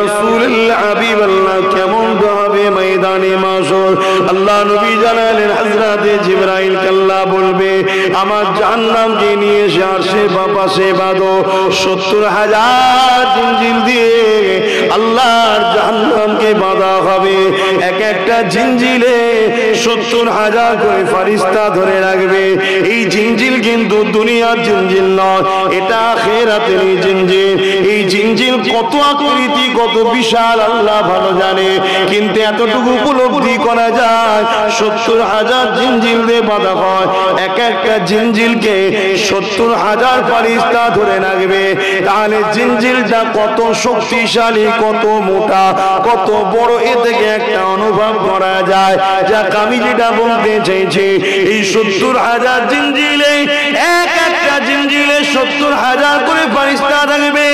রাসূলুল্লাহ হাবিবাল্লাহ কেমন হবে ময়দানে মাশর। আল্লাহ নবী জানালেন হযরতে জিবরাইল আল্লাহ বলবে আমার জাহান্নামকে নিয়ে এসে আরশে পাশে বাঁধো। ৭০,০০০ জিনজিল দিয়ে আল্লাহর জাহান্নামকে বাঁধা হবে। এক একটা জিনজিলে ৭০,০০০ করে ফেরেশতা ধরে রাখবে। এই জিনজিল কিন্তু দুনিয়ার জিনজিল নয়, এটা আখিরাতের জিনজিল। এই জিনজিল কত আকৃতি কত বিশাল আল্লাহ ভালো জানে, কিন্তু এতটুকু উপলব্ধি করা যায় ৭০,০০০ জিনজিল দিয়ে বাঁধা হয়। এক একটা জিনজিলকে ৭০,০০০ ফেরেশতা ধরে রাখবে। তাহলে জিনজিলটা কত শক্তিশালী কত মোটা কত বড় এ থেকে একটা অনুভব করা যায়। যাক আমি যেটা বলতে চাইছি এই ৭০,০০০ জিনজিলে এক একটা জিনজিলে ৭০,০০০ করে ফেরেশতা থাকবে।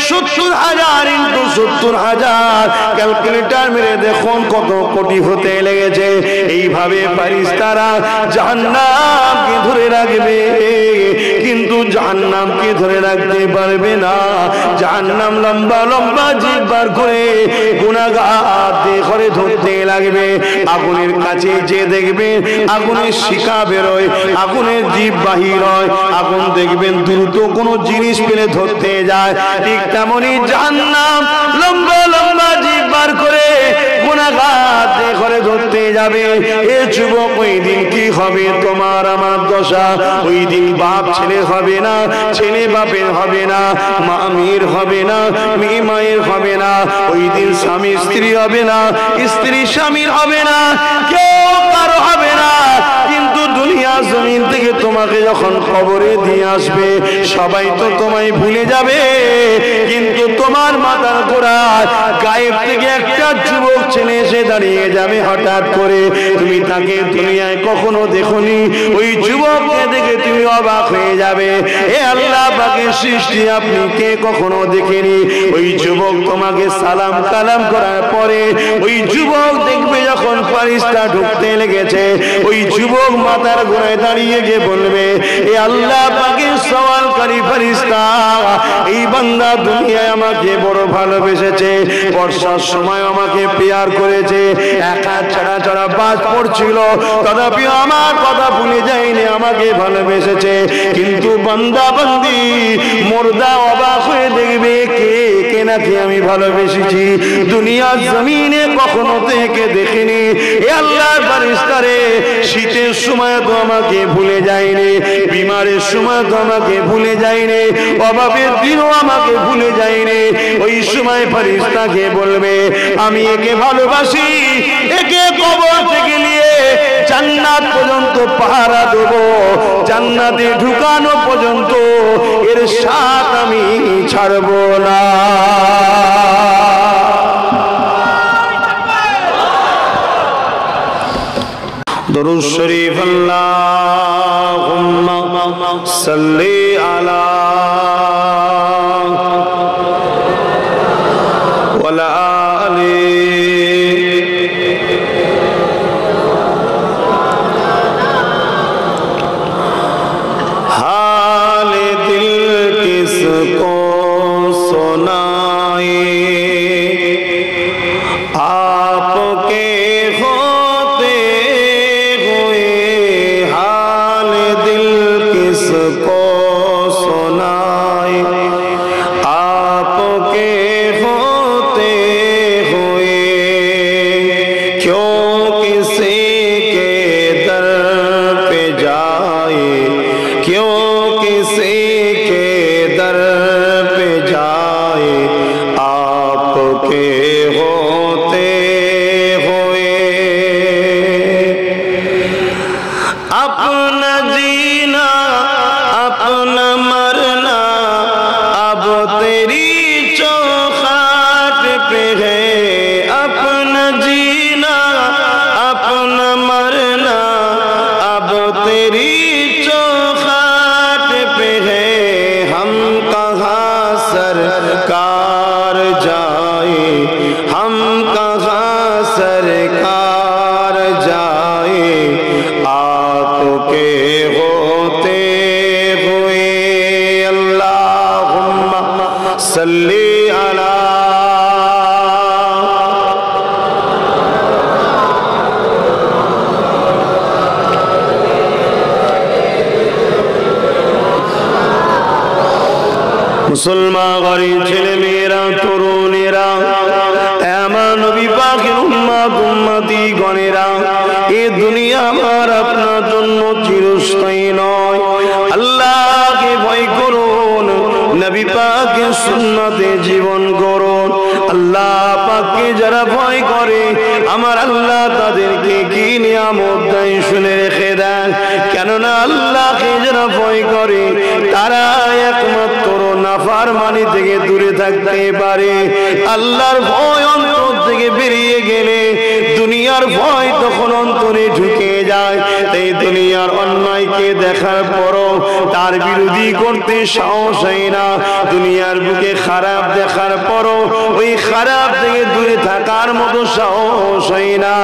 ৭০,০০০ ইনটু ৭০,০০০ ক্যালকুলেটর মেরে দেখুন কত কোটি হতে লেগেছে। এইভাবে ফেরেশতারা জাহান্নামকে ধরে রাখবে, কিন্তু জাহান্নামকে ধরে রাখতে পারবে না। জাহান্নাম লম্বা লম্বা জিভ বার করে গুনাহগার করে ধরতে লাগবে। আগুনের কাছে যে দেখবে আগুনের শিখা বেরোয়, আগুনের জিভ বাহির হয়, আগুন দেখবেন দ্রুত কোনো জিনিস পেলে ধরতে যায়। ঠিক তেমনি জাহান্নাম লম্বা লম্বা জিভ বার করে গুনাহগার করে ধরতে যাবে। এ যুবক ওই দিন কি হবে তোমার আমার দশা? ওই দিন বাপ ছেলে হবে না, ছেলে বাপের হবে না, মা মেয়ের হবে না, মেয়ে মায়ের হবে না। ওই দিন স্বামী স্ত্রী হবে না, স্ত্রী স্বামীর হবে না, কেউ কারো হবে না। কিন্তু দুনিয়া জমিন থেকে তোমাকে যখন কবরে দিয়ে আসবে সবাই তো তোমায় ভুলে যাবে, কিন্তু তোমার মাথার গোড়ায় গায়েব থেকে একটা যুবক ছেলে এসে দাঁড়িয়ে যাবে হঠাৎ করে। তুমি তাকে দুনিয়ায় কখনো দেখোনি, ওই যুবককে দেখে তুমি অবাক হয়ে যাবে। এ আল্লাহ পাকের সৃষ্টি আপনি কে কখনো দেখেনি। ওই যুবক তোমাকে সালাম কালাম করার পরে ওই যুবক দেখবে যখন ফেরেশতা ঢুকতে লেগেছে, ওই যুবক মাথার গোড়ায় দাঁড়িয়ে গিয়ে বলবে এ আল্লাহ পাকের সওয়ালকারী ফেরেশতা, এই বান্দা দুনিয়ায় আমাকে বড় ভালোবেসেছে, বর্ষার সময় আমাকে পেয়ার করেছে, একা ছাড়া ছাড়া বাজ পড়ছিল, তথাপি আমার কথা ভুলে যায়নি, আমাকে ভালোবেসেছে। কিন্তু বান্দা বান্দি মুর্দা অবাক হয়ে দেখবে কে কে নাকি আমি ভালোবেসেছি, দুনিয়ার জমিনে কখনো থেকে দেখিনি। এ আল্লাহর ফেরেশতা রে, শীতের সময় তো আমাকে ভুলে যায়নি, বিমারের সময় তো আমাকে ভুলে যায়নি, অভাবের দিনও আমাকে ভুলে যায়নি। ওই সময় ফেরেশতাকে বলবে আমি একে ভালোবাসি, একে কবর থেকে নিয়ে জান্নাত পর্যন্ত পাহারা দেব, জান্নাতে ঢুকানো পর্যন্ত এর সাথ আমি ছাড়ব না। দরুদ শরীফ আল্লাহুম্মা সাল্লি আলা ওয়ালা আলি हाल दिल किसको सुनाए, आपके होते हुए हाल दिल किसको सुनाए, आपके होते हुए क्यों किसी के दर पे जाए, क्यों किसी के दर पे जाए, आपके होते हुए अपना जीना अपना मरना अब तेरी चौखट पे है, अपना जीना अपना मरना अब तेरी चौखट पे है, हम कहाँ सरकार जाए, মুসলমান ঘরের ছেলে মেয়েরা, তরুণেরা, আমার নবী পাকের উম্মত উম্মতি গণেরা, এ দুনিয়া আমার আপনার জন্য চিরস্থায়ী নয়। আল্লাহকে ভয় করুন, নবী পাকের সুন্নতে জীবন করুন। আল্লাহ পাককে যারা ভয় করে আমার আল্লাহ তাদেরকে কি নিয়ামত দেয় শুনে রেখে দেন। কেননা আল্লাহকে যারা ভয় করে তারা একমাত্র নাফরমানি থেকে দূরে থাকতে পারে। আল্লাহর ভয় অন্তর থেকে বেরিয়ে গেলে দুনিয়ার ভয় তখন অন্তরে ঢুকে যায়। এই দুনিয়ার অন্যায়কে দেখার পরও তার বিরোধী করতে সাহস হয় না। দুনিয়ার বুকে খারাপ দেখার পরও ওই খারাপ থেকে দূরে থাকার মতো সাহস হয় না।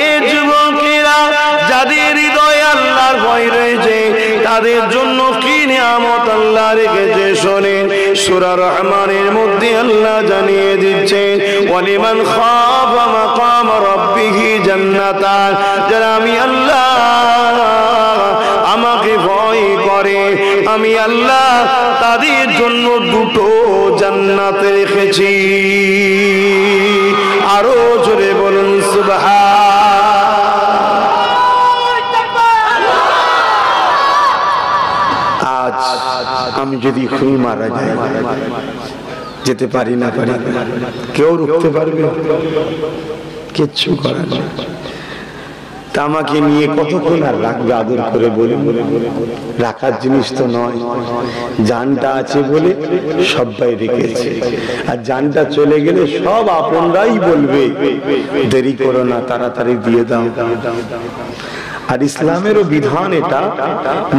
এই যুবকেরা যাদের হৃদয়ে আল্লাহর ভয় রয়েছে তাদের জন্য কি নিয়ামত আল্লাহ রেখেছে শোনেন। সূরা রহমানের মধ্যে আল্লাহ জানিয়ে দিচ্ছে, ওয়ালিমান খাফা মাকাম রাব্বিহি জান্নাতান, যারা আমি আল্লাহ আমাকে ভয় করে আমি আল্লাহ তাদের জন্য দুটো জান্নাত রেখেছি। আরো জোরে বলুন সুবহান। আজ আমি যদি খুনি মারা যাই, যেতে পারি না পারি, কেউ রুখতে পারবে? কিচ্ছু করার নেই। তা আমাকে নিয়ে কতক্ষণ আর রাখবে আদর করে বলে? রাখার জিনিস তো নয়। জানটা আছে বলে সবাই রেখেছে, আর জানটা চলে গেলে সব আপনরাই বলবে দেরি করো না, তাড়াতাড়ি দিয়ে দাও। আর ইসলামেরও বিধান এটা,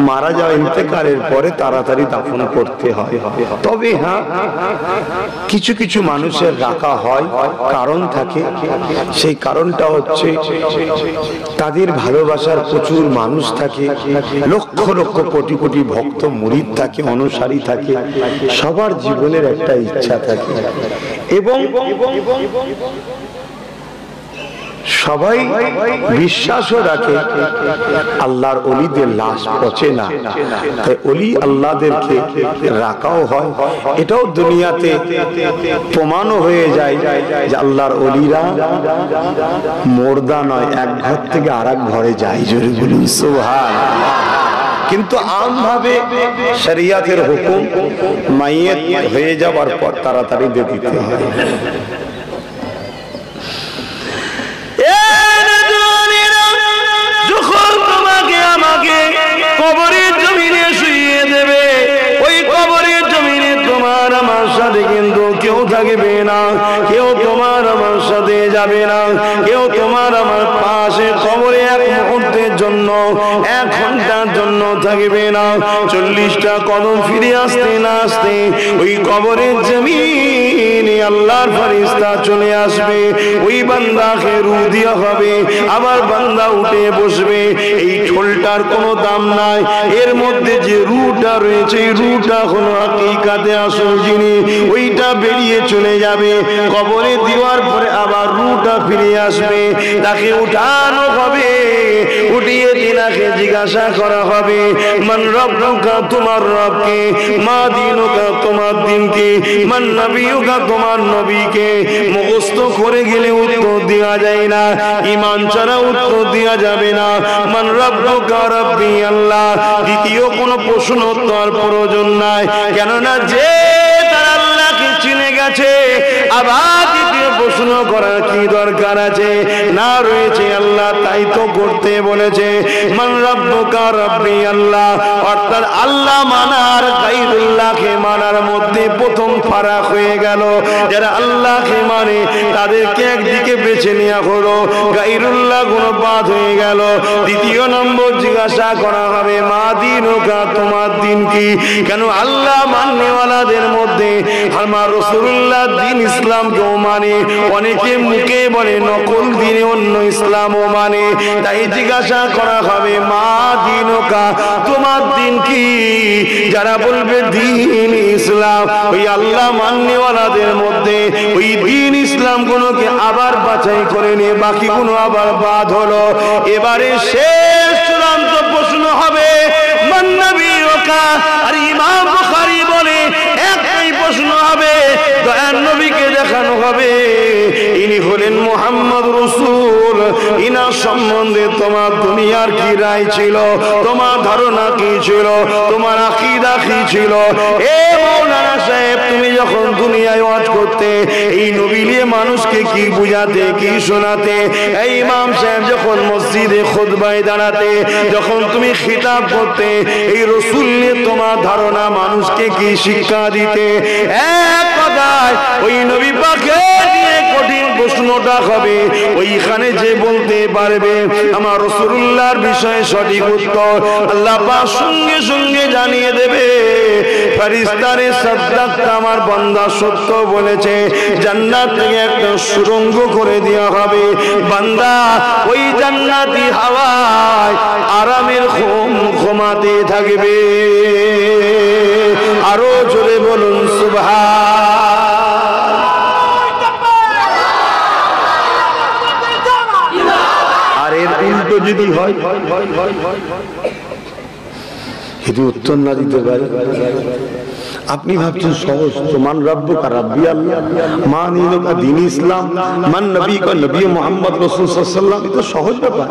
মারা যাওয়া ইন্তেকালের পরে তাড়াতাড়ি দাফন করতে হয়। তবে হ্যাঁ, কিছু কিছু মানুষের রাখা হয়, কারণ থাকে। সেই কারণটা হচ্ছে তাদের ভালোবাসার প্রচুর মানুষ থাকে, লক্ষ লক্ষ কোটি কোটি ভক্ত মুরিদ থাকে, অনুসারী থাকে, সবার জীবনের একটা ইচ্ছা থাকে এবং সবাই বিশ্বাসও রাখে আল্লাহর ওলিদের লাশ পচে না, তাই ওলি আল্লাহদেরকে রাখাও হয়। এটাও দুনিয়াতে প্রমাণও হয়ে যায় যে আল্লাহর ওলিরা মুর্দা নয়, এক ঘর থেকে আরেক ঘরে যায়। জোরে বলুন সুবহানাল্লাহ। কিন্তু আমভাবে শরিয়াতের হুকুম মাইয়িত হয়ে যাওয়ার পর তাড়াতাড়ি দিয়ে দিতে হয়। যখন তোমাকে আমাকে কবরের জমিনে শুইয়ে দেবে, ওই কবরের জমিনে তোমার আমার সাথে কিন্তু কেউ থাকবে না, কেউ তোমার আমার সাথে যাবে না, কেউ তোমার আমার পাশে কবরে এক মুহূর্তের জন্য, এক ঘন্টার জন্য থাকবে না। 40টা কদম ফিরে আসতে না আসতে ওই কবরের জমিনে আল্লাহর ফেরেশতা চলে আসবে, ওই বান্দাকে রূহ দেওয়া হবে, আবার বান্দা উঠে বসবে। এই ঠোলটার কোনো দাম নাই, এর মধ্যে যে রূহটা রয়েছে এই রূহটা হলো হাকিকাতে আসল জিনিস, ওইটা বেরিয়ে চলে যাবে। কবরে দেওয়ার পরে আবার রূহটা ফিরে আসবে, তাকে উঠানো হবে, উঠিয়ে তিনাকে জিজ্ঞাসা করা হবে, মান রব্বুকা, তোমার রবকে, মা দীনুকা, তোমার দিনকে, মান নবিয়ুকা, তোমার নবীকে। মুখস্থ করে গেলে উত্তর দেওয়া যায় না, ঈমান ছাড়া উত্তর দেওয়া যাবে না। মান রব্বুকা, রব্বি আল্লাহ। দ্বিতীয় কোনো প্রশ্ন তার প্রয়োজন নাই, কেননা যে তার আল্লাহকে চিনে গেছে আবার দ্বিতীয় প্রশ্ন করার কি দরকার আছে? না রয়েছে আল্লাহ, তাই তো করতে বলেছে। মান রব্বুকা, রব্বি আল্লাহ। অর্থাৎ আল্লাহ মানার গায়রুল্লাহকে মানার মধ্যে প্রথম ফারাক হয়ে গেল। যারা আল্লাহকে মানে তাদেরকে একদিকে বেছে নেওয়া হলো, গায়রুল্লাহ গুলো বাদ হয়ে গেল। দ্বিতীয় নম্বর জিজ্ঞাসা করা হবে, মা দীনুকা, তোমার দিন কি? কেন আল্লাহ মাননেওয়ালাদের মধ্যে আমার রাসূলুল্লাহ দিন ইসলামকেও মানে, অনেকে মুখে বলে নকল দিনে অন্য ইসলামও মানে। তাই জিজ্ঞাসা করা হবে, মা দীনুকা, তোমার দিন কি? যারা বলবে দিন ইসলাম, ওই আল্লাহ মাননেওয়ালাদের মধ্যে ওই দিন ইসলাম গুলোকে আবার বাছাই করে নিয়ে বাকিগুলো আবার বাদ হলো। এবারে শেষ চূড়ান্ত প্রশ্ন হবে, মান নবিয়ুকা। আর ইমাম বুখারী বলে একটাই প্রশ্ন হবে, দয়ার নবীকে দেখানো হবে ইনি হলেন মুহাম্মদ রাসূল, ইনার সম্বন্ধে তোমার দুনিয়ার কি রায় ছিল, তোমার ধারণা কি ছিল, তোমার আকীদা কি ছিল। এ মাওলানা সাহেব, তুমি যখন দুনিয়ায় ওয়াজ করতে এই নবী নিয়ে মানুষকে কি বুঝাতে, কি শোনাতে, এই ইমাম সাহেব যখন মসজিদে খুতবায় দাঁড়াতে, যখন তুমি খিতাব করতে, এই রাসূল নিয়ে তোমার ধারণা মানুষকে কি শিক্ষা দিতে, এক কথায় ওই নবী পাকে দিয়ে কঠিন প্রশ্নটা হবে। ওইখানে যে বলতে পারবে আমার রাসূলুল্লাহর বিষয়ে সঠিক উত্তর, আল্লাহ পাক সঙ্গে সঙ্গে জানিয়ে দেবে, ফেরেশতারে সাদ্দাকটা আমার বান্দা সত্য বলেছে, জান্নাত থেকে একটা সুড়ঙ্গ করে দেওয়া হবে, বান্দা ওই জান্নাতি হাওয়ায় আরামের ঘুমাতে থাকবে। আরো জোরে বলুন সুবহান। আর এর উল্টো যদি হয়, যদি উত্তর না দিতে পারে, আপনি ভাবছেন সহজ তো, মান রাব্বুকা রাব্বি আল্লাহ, মান ইনুকা দ্বীন ইসলাম, মান নবীকা নবী মুহাম্মদ রাসূল সাল্লাল্লাহু আলাইহি ওয়াসাল্লাম, এটা সহজ ব্যাপার।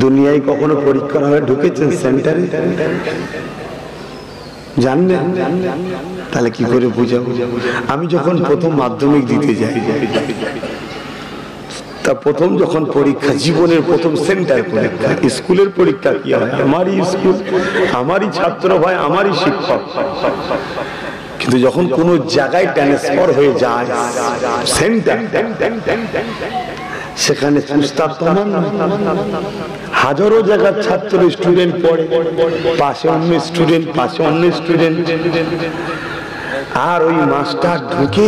দুনিয়ায় কখনো পরীক্ষা হয়ে ঢুকেছেন সেন্টারে? জানেন? তাহলে কি করে বুঝাবো? আমি যখন প্রথম মাধ্যমিক দিতে যাই, তা প্রথম যখন পরীক্ষা, জীবনের প্রথম সেন্টার পরীক্ষা, স্কুলের পরীক্ষা কি হয়, আমারই স্কুল, আমারই ছাত্র ভাই, আমারই শিক্ষক। কিন্তু যখন কোন জায়গায় ট্রান্সফার হয়ে যায় সেন্টার, সেখানে হাজারো জায়গার ছাত্র স্টুডেন্ট পড়ে, পাশে অন্য স্টুডেন্ট, পাশে অন্য স্টুডেন্ট, আর ওই মাস্টার ঢুকে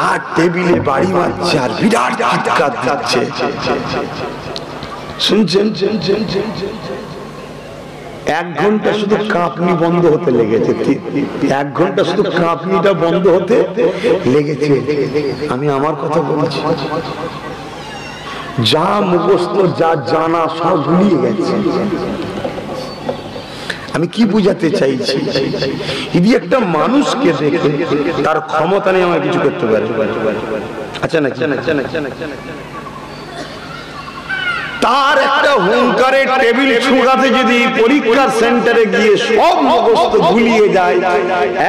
আর টেবিলে বাড়ি মারছে আর বিরাট চিৎকার দিচ্ছে, শুনছেন? 1 ঘন্টা শুধু কাঁপনি বন্ধ হতে লেগেছে, 1 ঘন্টা শুধু কাঁপনিটা বন্ধ হতে লেগেছে। আমি আমার কথা বলছি, যা মুখস্থ, যা জানা সব ভুলিয়ে গেছে। আমি কি বুঝাতে চাইছি, যদি একটা মানুষকে দেখে তার ক্ষমতা নেই আমার কিছু করতে পারে, আচ্ছা না, তার একটা হুঙ্কারে টেবিল ছোঁয়াতে যদি পরীক্ষার সেন্টারে গিয়ে সব মুখস্থ ভুলিয়ে যায়,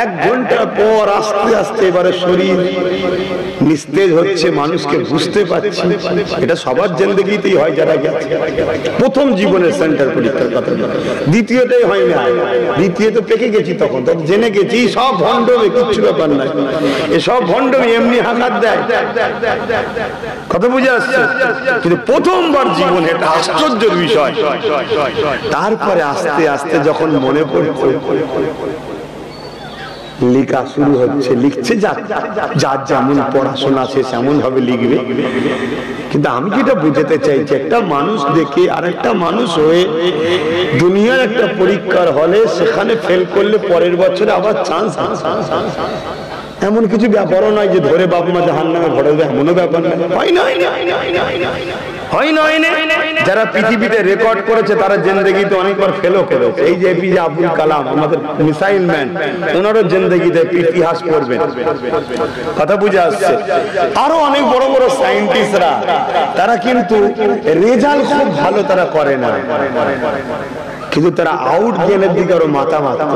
1 ঘন্টা পর আস্তে আস্তে এবারে শরীর নিস্তেজ হচ্ছে, মানুষকে বুঝতে পারছি। এটা সবার জিন্দেগিতেই হয়, যারা গেছে প্রথম জীবনের সেন্টার পরীক্ষার কথা। দ্বিতীয়টাই হয় না, দ্বিতীয়ত পেকে গেছি, তখন জেনে গেছি সব ভণ্ডমে, কিচ্ছু ব্যাপার নাই, এসব ভণ্ডমে এমনি হাঁকাত দেয়, কথা বুঝে আসছে। কিন্তু প্রথমবার জীবন, এটা আশ্চর্যের বিষয়। তারপরে আস্তে আস্তে যখন মনে পড়ছে, লেখা শুরু হচ্ছে, লিখছে, যার যেমন পড়াশোনা সে সেমন ভাবে লিখবে। কিন্তু আমি যেটা বুঝাতে চাইছি, একটা মানুষ দেখে আর একটা মানুষ হয়ে দুনিয়ার একটা পরীক্ষার হলে সেখানে ফেল করলে পরের বছরে আবার চান্স, এমন কিছু ব্যাপারও নয় যে ধরে বাপ মা জাহান্নামে ভরে দেবে, এমনও ব্যাপার নয়। হয় না, যারা পৃথিবীতে রেকর্ড করেছে তারা জিন্দেগিতে অনেকবার ফেলও করেছে। এই যে এপিজে আব্দুল কালাম, আমাদের মিসাইল ম্যান, ওনারও জিন্দেগিতে ইতিহাস পড়বেন, কথা বুঝে আসছে। আরো অনেক বড় বড় সায়েন্টিস্টরা, তারা কিন্তু রেজাল্ট খুব ভালো তারা করে না, কিন্তু তারা আউট গেনের দিকে আরো মাথা মারত।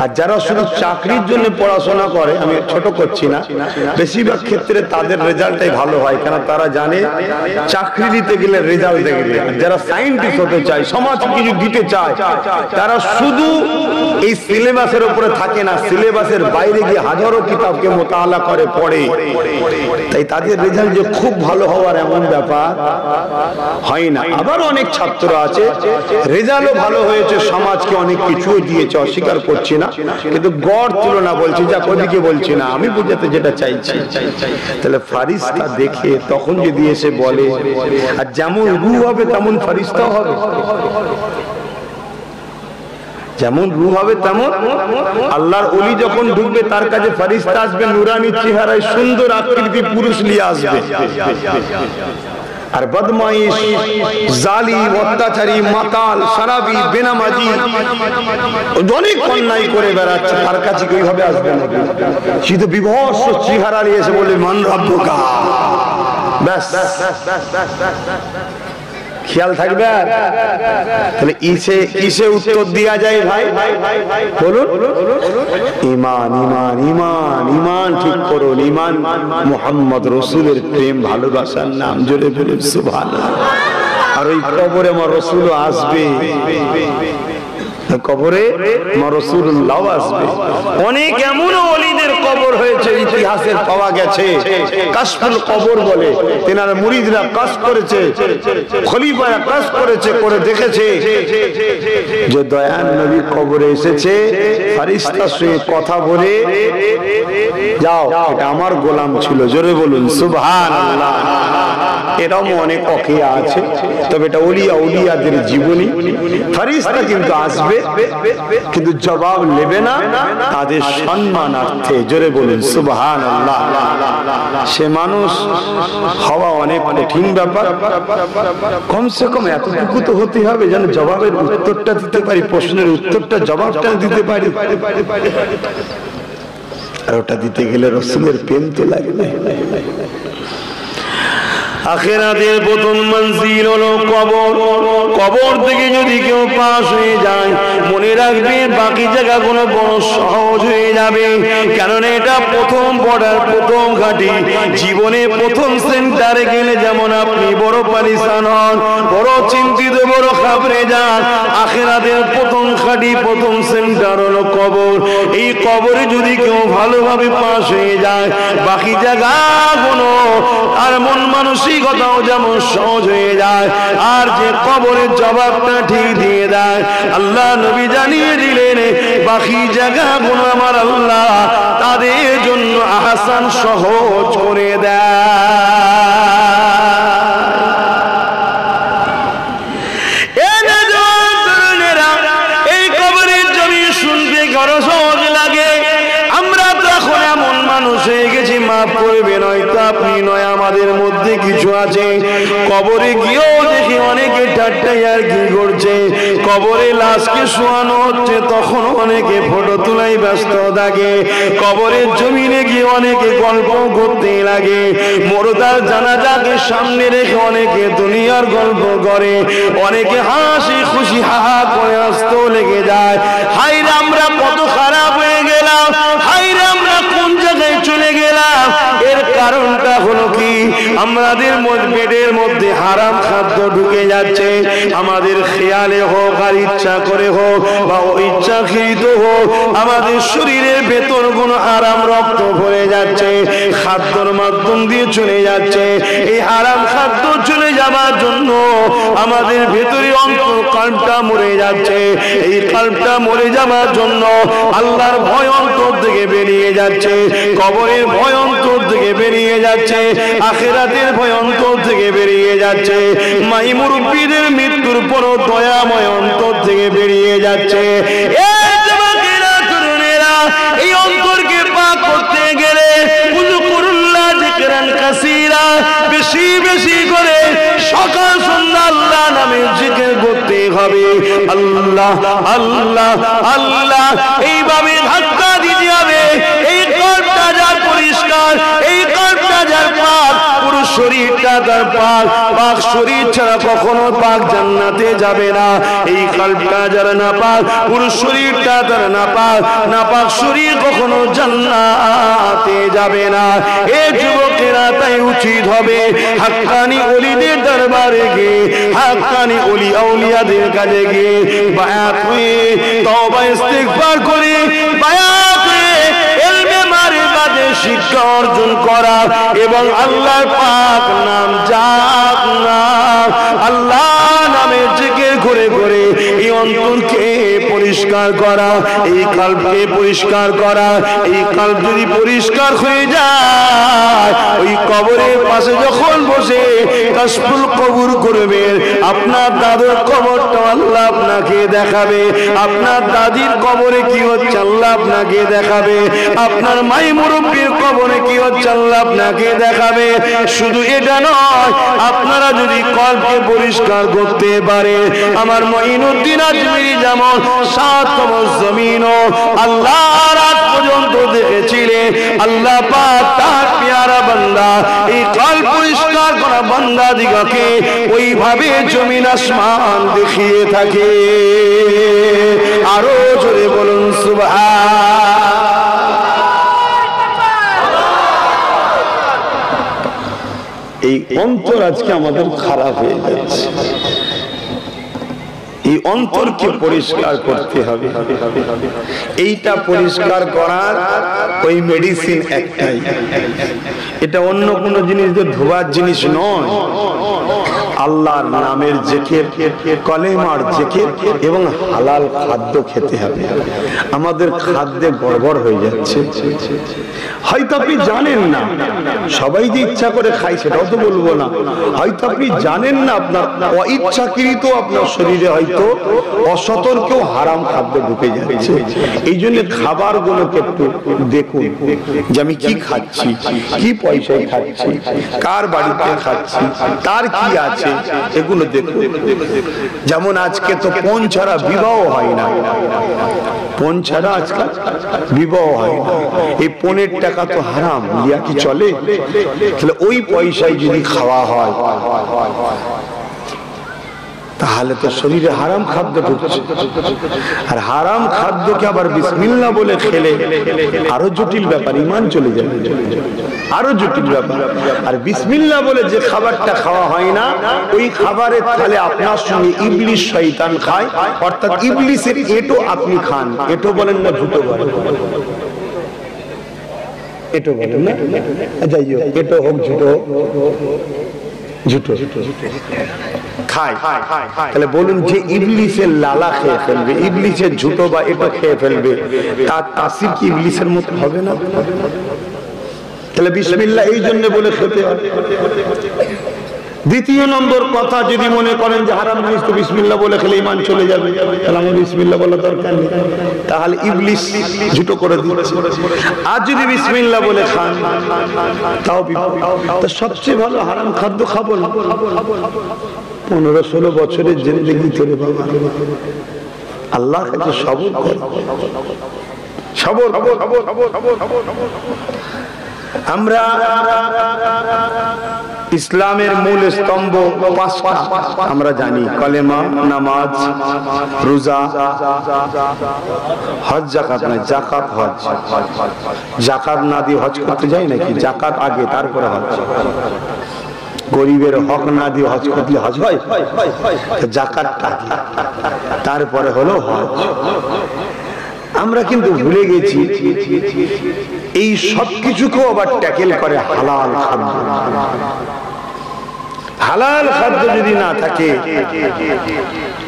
আর যারা শুধু চাকরির জন্য পড়াশোনা করে, আমি ছোট করছি না, বেশিরভাগ ক্ষেত্রে তাদের রেজাল্টটাই ভালো হয়, কারণ তারা জানে চাকরি দিতে গেলে রেজাল্ট দেখবে। যারা সায়েন্টিস্ট হতে চায়, সমাজ কিছু দিতে চায়, তারা শুধু এই সিলেবাসের উপরে থাকে না, সিলেবাসের বাইরে গিয়ে হাজারো কিতাবকে মোতালা করে পড়ে। তাই তাদের রেজাল্ট যে খুব ভালো হওয়ার এমন ব্যাপার হয় না। আবার অনেক ছাত্র আছে রেজাল্টও ভালো হয়েছে, সমাজকে অনেক কিছু দিয়েছে, অস্বীকার করছি না, কিন্তু গড় তুলনা বলছি, যা ওদিকে বলছি না, আমি বুঝাতে যেটা চাইছি। তাহলে ফারিস্তা দেখে তখন যদি এসে বলে, আর যেমন রূহ হবে তেমন ফারিস্তাও হবে, যেমন রূহ হবে তেমন আল্লাহর ওলি যখন ঢুকবে তার কাছে ফারিস্তা আসবে, নুরানি চেহারায় সুন্দর আকৃতি পুরুষ নিয়ে আসবে। আর বদমাইশ, জালিম, অত্যাচারী, মাতাল, সারাবি, বেনামাজি অনেক অন্যায় করে বেড়াচ্ছে, তার কাছে কিভাবে আসবে না? শুধু বিভৎস চেহারা নিয়ে এসে বলে মান রব্বুকা, ব্যাস খেয়াল থাকবে। তাহলে কিসে উত্তর দেওয়া যায় ভাই? বলুন। ঈমান, ঈমান, ঈমান, ঈমান ঠিক করুন। ঈমান মুহাম্মদ রাসূলের প্রেম ভালোবাসার নাম, জোরে বলুন সুবহানাল্লাহ। আর ওই কবরে আমার রাসূল আসবে, কবরে আমার রাসূলুল্লাহ আসবে। অনেক এমন ওলিদের কবর হয়েছে ইতিহাসের পাওয়া গেছে, কাশফুল কবর বলে, তেনার মুরিদরা কাশ করেছে, খলিফারা কাশ করেছে, করে দেখেছে যে দয়ার নবী কবরে এসেছে, ফেরেশতার সঙ্গে কথা বলে, যাও এটা আমার গোলাম ছিল, জোরে বলুন সুবহানাল্লাহ। এরকম অনেক ওয়াকিয়া আছে, তবে এটা ওলিয়া উলিয়াদের জীবনী। ফেরেশতা কিন্তু আসবে, কিন্তু জবাব নেবে না, তাদের সম্মানার্থে, জোরে বলুন সুবহানাল্লাহ। সে মানুষ হওয়া অনেক কঠিন ব্যাপার, কমসে কম এতটুকু তো হতে হবে যেন জবাবের উত্তরটা দিতে পারি, প্রশ্নের উত্তরটা, জবাবটা দিতে পারি। আর ওটা দিতে গেলে রাসূলের প্রেম তো লাগবে। আখিরাতের প্রথম মঞ্জিল হলো কবর। কবর থেকে যদি কেউ পাস হয়ে যায়, মনে রাখবে বাকি জায়গাগুলো বড় সহজ হয়ে যাবে, কারণ এটা প্রথম বর্ডার, প্রথম ঘাঁটি। জীবনে প্রথম সেন্টারে গেলে যেমন আপনি বড় পরিশান হন, বড় চিন্তিত, বড় ঘাবড়ে যান, আখিরাতের প্রথম ঘাঁটি, প্রথম সেন্টার হলো কবর। এই কবরে যদি কেউ ভালোভাবে পাস হয়ে যায়, বাকি জায়গাগুলো আর মন মানসিকতাও যেমন সহজ হয়ে যায়। আর যে কবরের জবাবটা ঠিক দিয়ে দেয়, আল্লাহ নবী জানিয়ে দিলেন বাকি জায়গাগুলো আমার আল্লাহ তাদের জন্য আহসান, সহজ করে দেয়। এই কবরের জমি শুনতে বড় সহজ লাগে, আমরা তো এখন এমন মানুষ হয়ে গেছি, মাফ করবেন হয়তো আপনি নয়, আমাদের মধ্যে কিছু আছে কবরে গিয়েও দেখি অনেকে ঠাট্টাই আর কি করছে। কবরে লাশকে শোয়ানো হচ্ছে, তখন অনেকে ফটো তোলাই ব্যস্ত থাকে। কবরের জমিনে গিয়ে অনেকে গল্প করতে লাগে, মরদার জানাজাকে সামনে রেখে অনেকে দুনিয়ার গল্প করে, অনেকে হাসি খুশি হাহা করে আসতেও লেগে যায়। হায়রে আমরা কত খারাপ হয়ে গেলাম, হায়রে আমরা কোন জায়গায় চলে গেলাম। এর কারণটা হলো কি, আমাদের পেটের মধ্যে হারাম খাদ্য ঢুকে যাচ্ছে, আমাদের খেয়ালে হোক আর ইচ্ছা করে হোক বা ইচ্ছাকৃত হোক, আমাদের শরীরের ভেতর কোনো হারাম রক্ত ভরে যাচ্ছে, খাদ্যর মাধ্যম দিয়ে চলে যাচ্ছে। এই হারাম খাদ্য চলে যাবার জন্য আমাদের ভেতরে অন্তর কল্পটা মরে যাচ্ছে। এই কল্পটা মরে যাবার জন্য আল্লাহর ভয় অন্তর থেকে বেরিয়ে যাচ্ছে, কবরের ভয় অন্তর থেকে বেরিয়ে যাচ্ছে, আখিরাতের ভয় অন্তর থেকে বেরিয়ে যাচ্ছে, মাই মুরব্বীদের মৃত্যুর পরও দয়াময় অন্তর থেকে বেরিয়ে যাচ্ছে। এই অন্তরকে পাক করতে গেলে উযকুরুল্লাহ যিকরান কাসীরা, বেশি বেশি করে সকাল সন্ধ্যা আল্লাহ নামে জিকির করতে হবে। আল্লাহ আল্লাহ আল্লাহ এইভাবে ধাক্কা দিতে হবে। এই কল্পটা যার পরিষ্কার, এই কল্পটা যার পাক, পুরো শরীরটা তার পাক, পাক শরীর ছাড়া কখনো পাক জান্নাতে যাবে না। এই কল্পটা যার না পাক, পুরো শরীরটা তার না পাক, না পাক শরীর কখনো জান্নাতে যাবে না। এ যুবকেরা তাই উচিত হবে হাক্কানি ওলিদের দরবারে গিয়ে, হাক্কানি ওলি আউলিয়াদের কাছে গিয়ে বায়াত হয়ে তওবা ইস্তিগফার করে, বায়াত হয়ে ইলমে মারিফাতের শিক্ষা অর্জন করা এবং আল্লাহর পাক নাম জাপ না, আল্লাহ নামে জিকির করে করে এই অন্তরকে পরিষ্কার করা, এই কল্পকে পরিষ্কার করা। এই কল্প যদি পরিষ্কার হয়ে যায়, ওই কবরের পাশে যখন বসে কাশফুল কবর করবেন, আপনার দাদুর কবরটা আল্লাহ আপনাকে দেখাবে, আপনার দাদির কবরে কি হচ্ছে আল্লাহ আপনাকে দেখাবে, আপনার মাই মুরব্বির কবরে কি হচ্ছে আল্লাহ আপনাকে দেখাবে। শুধু এটা নয়, আপনারা যদি কলকে পরিষ্কার করতে পারে, আমার মঈনুদ্দিন আজমিরি যেমন 7তম জমিনও আল্লাহ রাত পর্যন্ত দেখেছিলেন, আল্লাহ পাক তার পেয়ারা বান্দা এই কল পরিষ্কার করা বান্দা দিগকে ওইভাবে জমিন আসমান দেখিয়ে থাকে। আরো জোরে বলুন সুবহান। এই অন্তর আজকে আমাদের খারাপ হয়ে যাচ্ছে, এই অন্তরকে পরিষ্কার করতে হবে। এইটা পরিষ্কার করার ওই মেডিসিন একটাই, এটা অন্য কোনো জিনিস দিয়ে ধোবার জিনিস নয়। আল্লাহর নামের জিকির, কলেমার জিকির এবং হালাল খাদ্য খেতে হবে। আমাদের খাদ্যে গড়বড় হয়ে যাচ্ছে। হয়তো আপনি জানেন না, সবাই যে ইচ্ছা করে খায় সেটাও তো বলবো না, হয়তো আপনি জানেন না, আপনার অইচ্ছাকৃত আপনার শরীরে হয়তো অসতর্কেও হারাম খাদ্য ঢুকে যাচ্ছে। এই জন্য খাবার গুলোকে একটু দেখুন যে আমি কি খাচ্ছি, কি পয়সায় খাচ্ছি, কার বাড়িতে খাচ্ছি, তার কি আছে, এগুলো দেখুন। যেমন আজকে তো পণ ছাড়া বিবাহ হয় না, পণ ছাড়া আজকাল বিবাহ হয় না। এই পণের টাকা তো হারাম, ইয়া কি চলে? তাহলে ওই পয়সায় যদি খাওয়া হয় তাহলে তো শরীরে হারাম খাদ্য ঢুকছে। আর হারাম খাদ্যকে আবার বিসমিল্লাহ বলে খেলে আরো জটিল ব্যাপার, ঈমান চলে যাবে, আরো জটিল ব্যাপার। আর বিসমিল্লাহ বলে যে খাবারটা খাওয়া হয় না, ওই খাবারের তাহলে আপনার সঙ্গে ইবলিস শয়তান খায়, অর্থাৎ ইবলিসের এটো আপনি খান। এটো বলেন না ঝুটো বলেন? এটো বলেন না? যাই হোক, এটো হোক ঝুটো ঝুটো খায়। তাহলে বলুন, যে ইবলিসের লালা খেয়ে ফেলবে, ইবলিসের ঝুটো বা এটা খেয়ে ফেলবে, তার তাসির কি ইবলিসের মতো হবে না? তাহলে বিসমিল্লাহ এই জন্য বলে খেতে হবে। দ্বিতীয় নম্বর কথা, যদি মনে করেন যে হারাম জিনিস তো বিসমিল্লাহ বলে খেলে ঈমান চলে যাবে, তাহলে আমার বিসমিল্লাহ বলা দরকার নেই, তাহলে ইবলিস ঝুটো করে দিচ্ছে। আর যদি বিসমিল্লাহ বলে খান তাও তো সবচেয়ে ভালো হারাম খাদ্য খাবো না। 15-16 বছরের জিন্দেগি চলে বাবা, আল্লাহর কাছে সবর কর, সবর। আমরা ইসলামের মূল স্তম্ভ 5টা আমরা জানি, কলেমা, নামাজ, রোজা, হজ, জাকাত। না, জাকাত, হজ। জাকাত না দিয়ে হজ করতে যাই নাকি? জাকাত আগে, তারপরে হজ। গরিবের হক না দিয়ে হজ করলে হজ হয়? জাকাতটা আগে, তারপরে হলো হজ। আমরা কিন্তু ভুলে গেছি এই সব কিছুকেও আবার ট্যাকেল করে হালাল খাদ্য। হালাল খাদ্য যদি না থাকে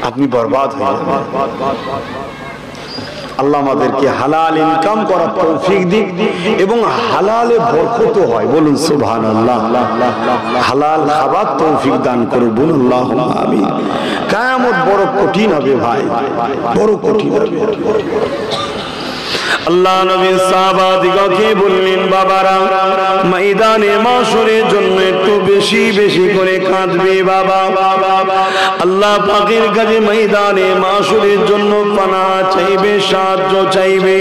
আপনি বরবাদ হয়ে যাবেন। আল্লাহ আমাদেরকে হালাল ইনকাম করার তৌফিক দিক এবং হালালে বরকত হয়, বলুন সুবহানাল্লাহ। হালাল খাবার তৌফিক দান করুন, বলুন আল্লাহুম্মা আমিন। কিয়ামত বড় কঠিন হবে ভাই, বড় কঠিন হবে। আল্লাহ নবী সাহাবাদিগকে বললেন, বাবারা ময়দানে মাশরের জন্য একটু বেশি বেশি করে কাঁদবে বাবা। আল্লাহ পাকের কাছে ময়দানে মাশরের জন্য পানাহ চাইবে, সাহায্য চাইবে।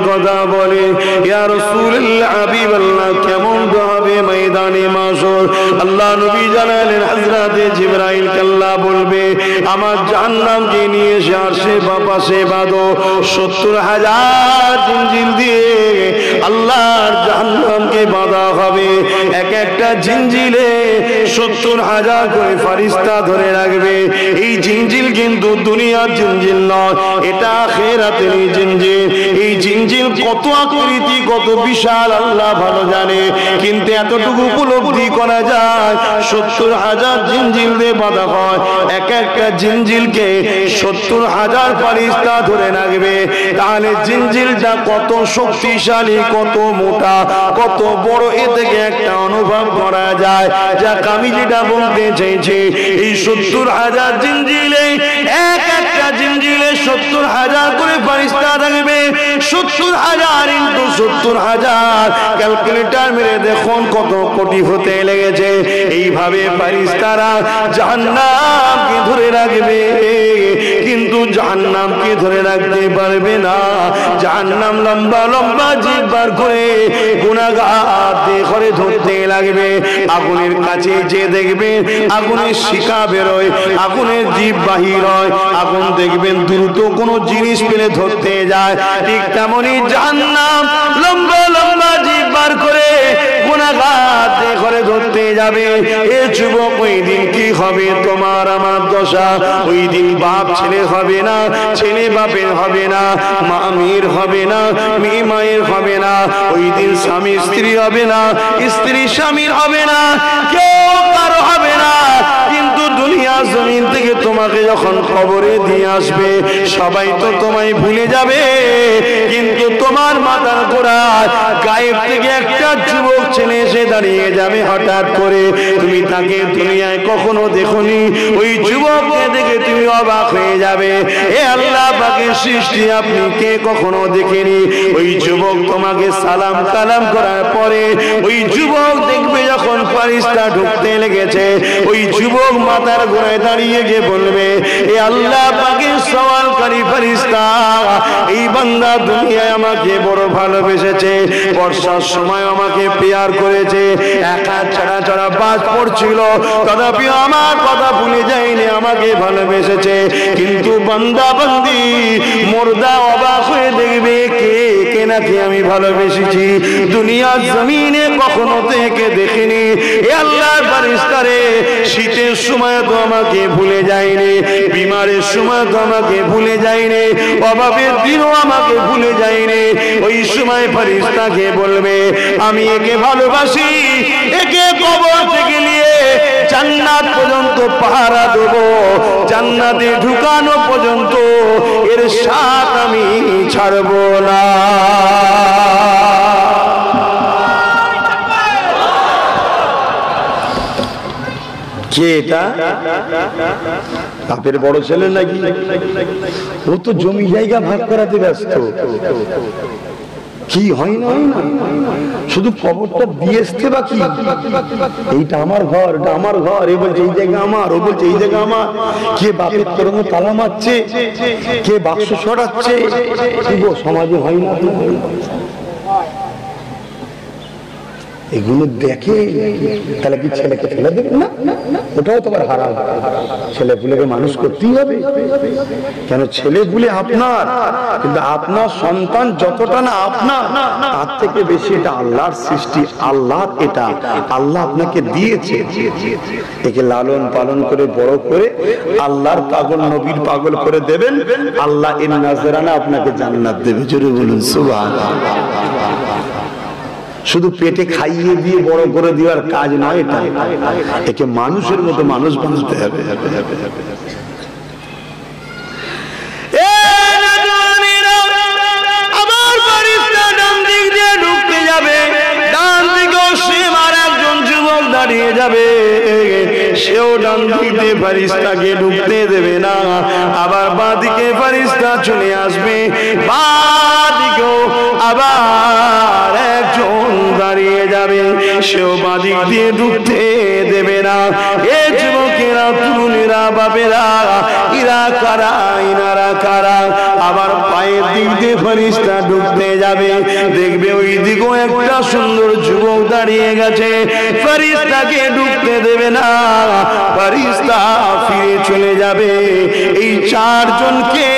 কথা বলে, ইয়া রাসূলুল্লাহ, হাবিবাল্লাহ, কেমন হবে ময়দানে মাশর? আল্লাহ নবী জানালেন, হযরতে জিবরাইলকে আল্লাহ বলবে, আমার জাহান্নামকে নিয়ে এসে আরশে পাশে বাঁধো। 70,000 জিনজিল দিয়ে আল্লাহর জাহান্নামকে বাঁধা হবে। এক একটা জিনজিলে 70,000 করে ফেরেশতা ধরে রাখবে। এই জিনজিল কিন্তু দুনিয়ার জিনজিল নয়, এটা আখিরাতের জিনজিল। এই জিনজিল কত আকৃতি, কত বিশাল আল্লাহ ভালো জানে, কিন্তু এতটুকু উপলব্ধি করা করা যায়, 70,000 জিঞ্জিল দিয়ে বাঁধা হয়। এক একটা জিঞ্জিলকে 70,000 ফারিস্তা ধরে রাখবে। তাহলে জিঞ্জিলটা কত শক্তিশালী, কত মোটা, কত বড়, এ থেকে একটা অনুভব করা যায়। যাক, আমি যেটা বলতে চাইছি, এই 70,000 জিঞ্জিলে এক একটা জিঞ্জিলে 70,000 করে ফারিস্তা থাকবে। 70,000 ইনটু 70,000 ক্যালকুলেটর মেরে দেখুন কত কোটি হতে লেগেছে। এইভাবে ফারিস্তারা জাহান্নামকে ধরে রাখবে, কিন্তু জাহান্নামকে ধরে রাখতে পারবে না। জাহান্নাম লম্বা লম্বা জিভ বার করে গুনাহগার করে ধরতে লাগবে। আগুনের কাছে যে দেখবে আগুনের শিখা বেরোয়, আগুনের জিভ বাহির হয়, আগুন দেখবেন দ্রুত কোনো জিনিস পেলে ধরতে যায়। ঠিক তেমনি জাহান্নাম লম্বা লম্বা জিভ বার করে গুনাহগার করে ধরতে যাবে। এ যুবক, ওই দিন কি হবে তোমার আমার দশা? ওই দিন বাপ ছেলে হবে না, ছেলে বাপের হবে না, মা মেয়ের হবে না, মেয়ে মায়ের হবে না। ওই দিন স্বামী স্ত্রী হবে না, স্ত্রী স্বামীর হবে না, কেউ কারো হবে না। কিন্তু দুনিয়া জমিন থেকে তোমাকে যখন কবরে দিয়ে আসবে, সবাই তো তোমায় ভুলে যাবে, কিন্তু তোমার মাথার গোড়ায় গায়েব থেকে একটা যুবক ছেলে এসে দাঁড়িয়ে যাবে হঠাৎ করে। তুমি তাকে দুনিয়ায় কখনো দেখোনি, ওই যুবককে দেখে তুমি অবাক হয়ে যাবে। এ আল্লাহ পাকের সৃষ্টি, আপনি কে কখনো দেখেনি? ওই যুবক তোমাকে সালাম কালাম করার পরে ওই যুবক দেখবে যখন ফারিস্তা ঢুকতে লেগেছে, ওই যুবক মাথার গোড়ায় দাঁড়িয়ে গিয়ে বলবে, এ আল্লাহ পাকের সওয়ালকারী ফারিস্তা, এই বান্দা দুনিয়ায় আমাকে বড় ভালোবেসেছে, বর্ষার সময় আমাকে পেয়ার করেছে, একা ছাড়া ছাড়া বাজ পড়ছিল, তথাপি আমার কথা ভুলে যায়নি, আমাকে ভালোবেসেছে। কিন্তু বান্দা বান্দি মুর্দা অবাক হয়ে দেখবে, কে কে নাকি আমি ভালোবেসেছি, দুনিয়ার জমিনে কখনো থেকে দেখিনি। এ আল্লাহর ফারিস্তা রে, শীতের সময় তো আমাকে ভুলে যায়নি, বিমারের সময় তো আমাকে ভুলে যায়নি, অভাবের দিনও আমাকে ভুলে যায়নি। ওই সময় ফারিস্তাকে বলবে, আমি একে ভালোবাসি, একে কবর থেকে নিয়ে জান্নাত পর্যন্ত পাহারা দেব, জান্নাতে ঢুকানো পর্যন্ত এর সাথ আমি ছাড়ব না। কে এটা? বাপের বড় ছেলে নাকি? ও তো জমি জায়গা ভাগ করাতে ব্যস্ত। কি হয় না, শুধু কবরটা দিয়ে আসতে বাকি। এইটা আমার ঘর, এটা আমার ঘর, এ বলছে এই জায়গা আমার, ও বলছে এই জায়গা আমার। কে বাপের তরঙ্গ তালা মারছে, কে বাক্স সরাচ্ছে, সমাজে হয় না। এগুলো দেখে তাহলে কি ছেলেকে ফেলে দেবে না? ওটাও তোমার হারাম। ছেলে পুলেকে মানুষ করতেই হবে। কেন? ছেলে পুলে আপনার, কিন্তু আপনার সন্তান যতটা না আপনার, তার থেকে বেশি এটা আল্লাহর সৃষ্টি, আল্লাহর এটা, আল্লাহ আপনাকে দিয়েছে। একে লালন পালন করে বড় করে আল্লাহর পাগল, নবীর পাগল করে দেবেন, আল্লাহ এর নাজরানা আপনাকে জান্নাত দেবে। জোরে বলুন সুবহানাল্লাহ। শুধু পেটে খাইয়ে দিয়ে বড় করে দেওয়ার কাজ নয় এটা, একে মানুষের মতো মানুষ বানাতে হবে। আমার ফারিস্তা ডান দিক দিয়ে ঢুকতে যাবে, ডান দিকেও সেম আর একজন যুবক দাঁড়িয়ে যাবে, সেও ডান দিক দিয়ে ফারিস্তাকে ঢুকতে দেবে না। আবার বাঁ দিকে ফারিস্তা চলে আসবে, বাঁ দিকেও আবার একজন দাঁড়িয়ে যাবে, সেও বাঁ দিক দিয়ে ঢুকতে দেবে না। এ যুবকেরা, তরুণেরা, বাপেরা, ইরা কারা, ইনারা কারা? আবার পায়ের দিক দিয়ে ফারিস্তা ঢুকতে যাবে, দেখবে ওই দিকেও একটা সুন্দর যুবক দাঁড়িয়ে গেছে, ফারিস্তাকে ঢুকতে দেবে না, ফারিস্তা ফিরে চলে যাবে। এই চারজনকে,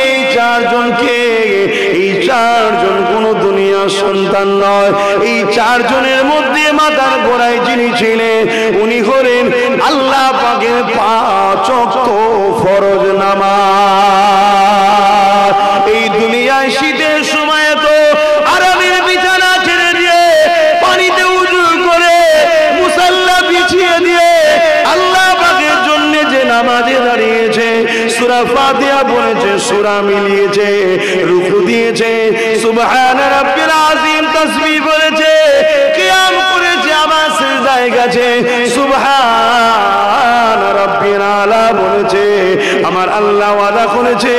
এই চারজন কোন দুনিয়ার সন্তান নয়। এই চারজনের মধ্যে মাথার গোড়ায় যিনি ছিলেন, উনি হলেন আল্লাহ পাকের 5 ওয়াক্ত ফরজ নামাজ। এই দুনিয়ায় শীতের সময় তো আরামের বিছানা ছেড়ে দিয়ে পানিতে উজু করে মুসাল্লা বিছিয়ে সূরা ফাতিহা পড়েছে, সূরা মিলিয়েছে, রুকু দিয়েছে, সুবহান রাব্বিল আযীম তাসবিহ বলেছে, কিয়াম করেছে, আবার সিজদায় গেছে, সুবহান রাব্বিল আলা বলেছে। আমার আল্লাহ ওয়াদা করেছে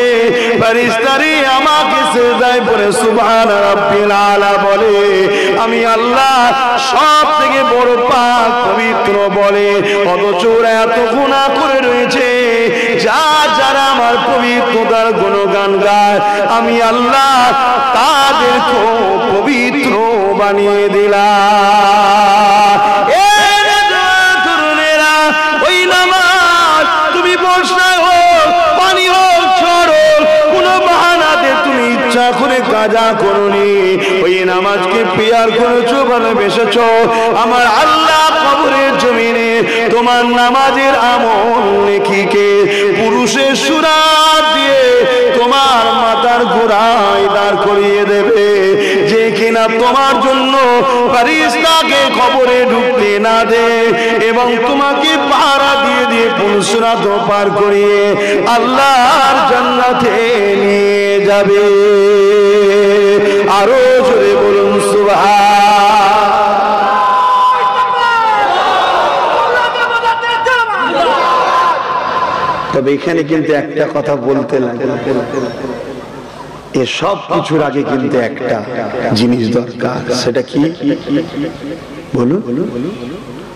ফেরেশতারা আমাকে সিজদায় পড়ে সুবহান রাব্বিল আলা বলে, আমি আল্লাহ সব থেকে বড় পাক পবিত্র বলে, অথচ এত গুনাহ করে রয়েছে। যারা আমার পবিত্রতার গুণগান গায়, আমি আল্লাহ তাদেরকে পবিত্র বানিয়ে দিলাম। ওই নামাজ তুমি বর্ষা হোক, পানি হোক, ঝড় হোক, কোন বাহানাতে তুমি ইচ্ছা করে কাজা করনি, ওই নামাজকে প্রিয়ার করেছো, ভালোবেসেছো। আমার আল্লাহ কবরের জমিনে তোমার নামাজের আমল নেকিকে পুরুষের সুরাত দিয়ে তোমার মাথার গোড়ায় দাঁড় করিয়ে দেবে, যে কিনা তোমার জন্য ফেরেশতাকে কবরে ঢুকতে না দে এবং তোমাকে পাহারা দিয়ে দিয়ে পুরুষরাত পার করিয়ে আল্লাহর জান্নাতে নিয়ে যাবে। আরো জোরে বলুন সুবহান। তবে এখানে কিন্তু একটা কথা বলতে লাগে, এ সব কিছুর আগে কিন্তু একটা জিনিস দরকার, সেটা কি বলুন?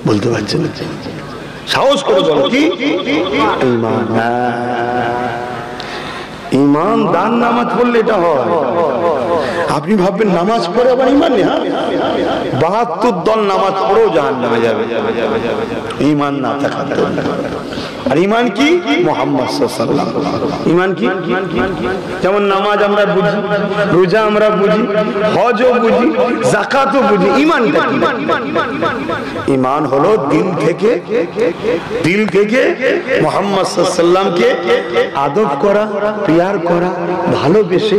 বলতে পারছেন? সাহস করে বলো কি? ঈমান। ঈমান দান নামাজ পড়লে এটা হয়। আপনি ভাববেন নামাজ পড়ে আবার ঈমান নেই? ৭২ দল নামাজ পড়েও জাহান্নামে যাবে ঈমান না থাকার কারণে। আর ঈমান কি? মুহাম্মদ সাল্লাল্লাহু আলাইহি ওয়াসাল্লাম। ঈমান কি? যেমন নামাজ আমরা বুঝি, রোজা আমরা বুঝি, হজও বুঝি, যাকাতও বুঝি, ঈমানটা কি? ঈমান হলো দিল থেকে মুহাম্মদ সাল্লাল্লাহু আলাইহি ওয়াসাল্লামকে আদব করা, প্রিয়ার করা, ভালোবেসে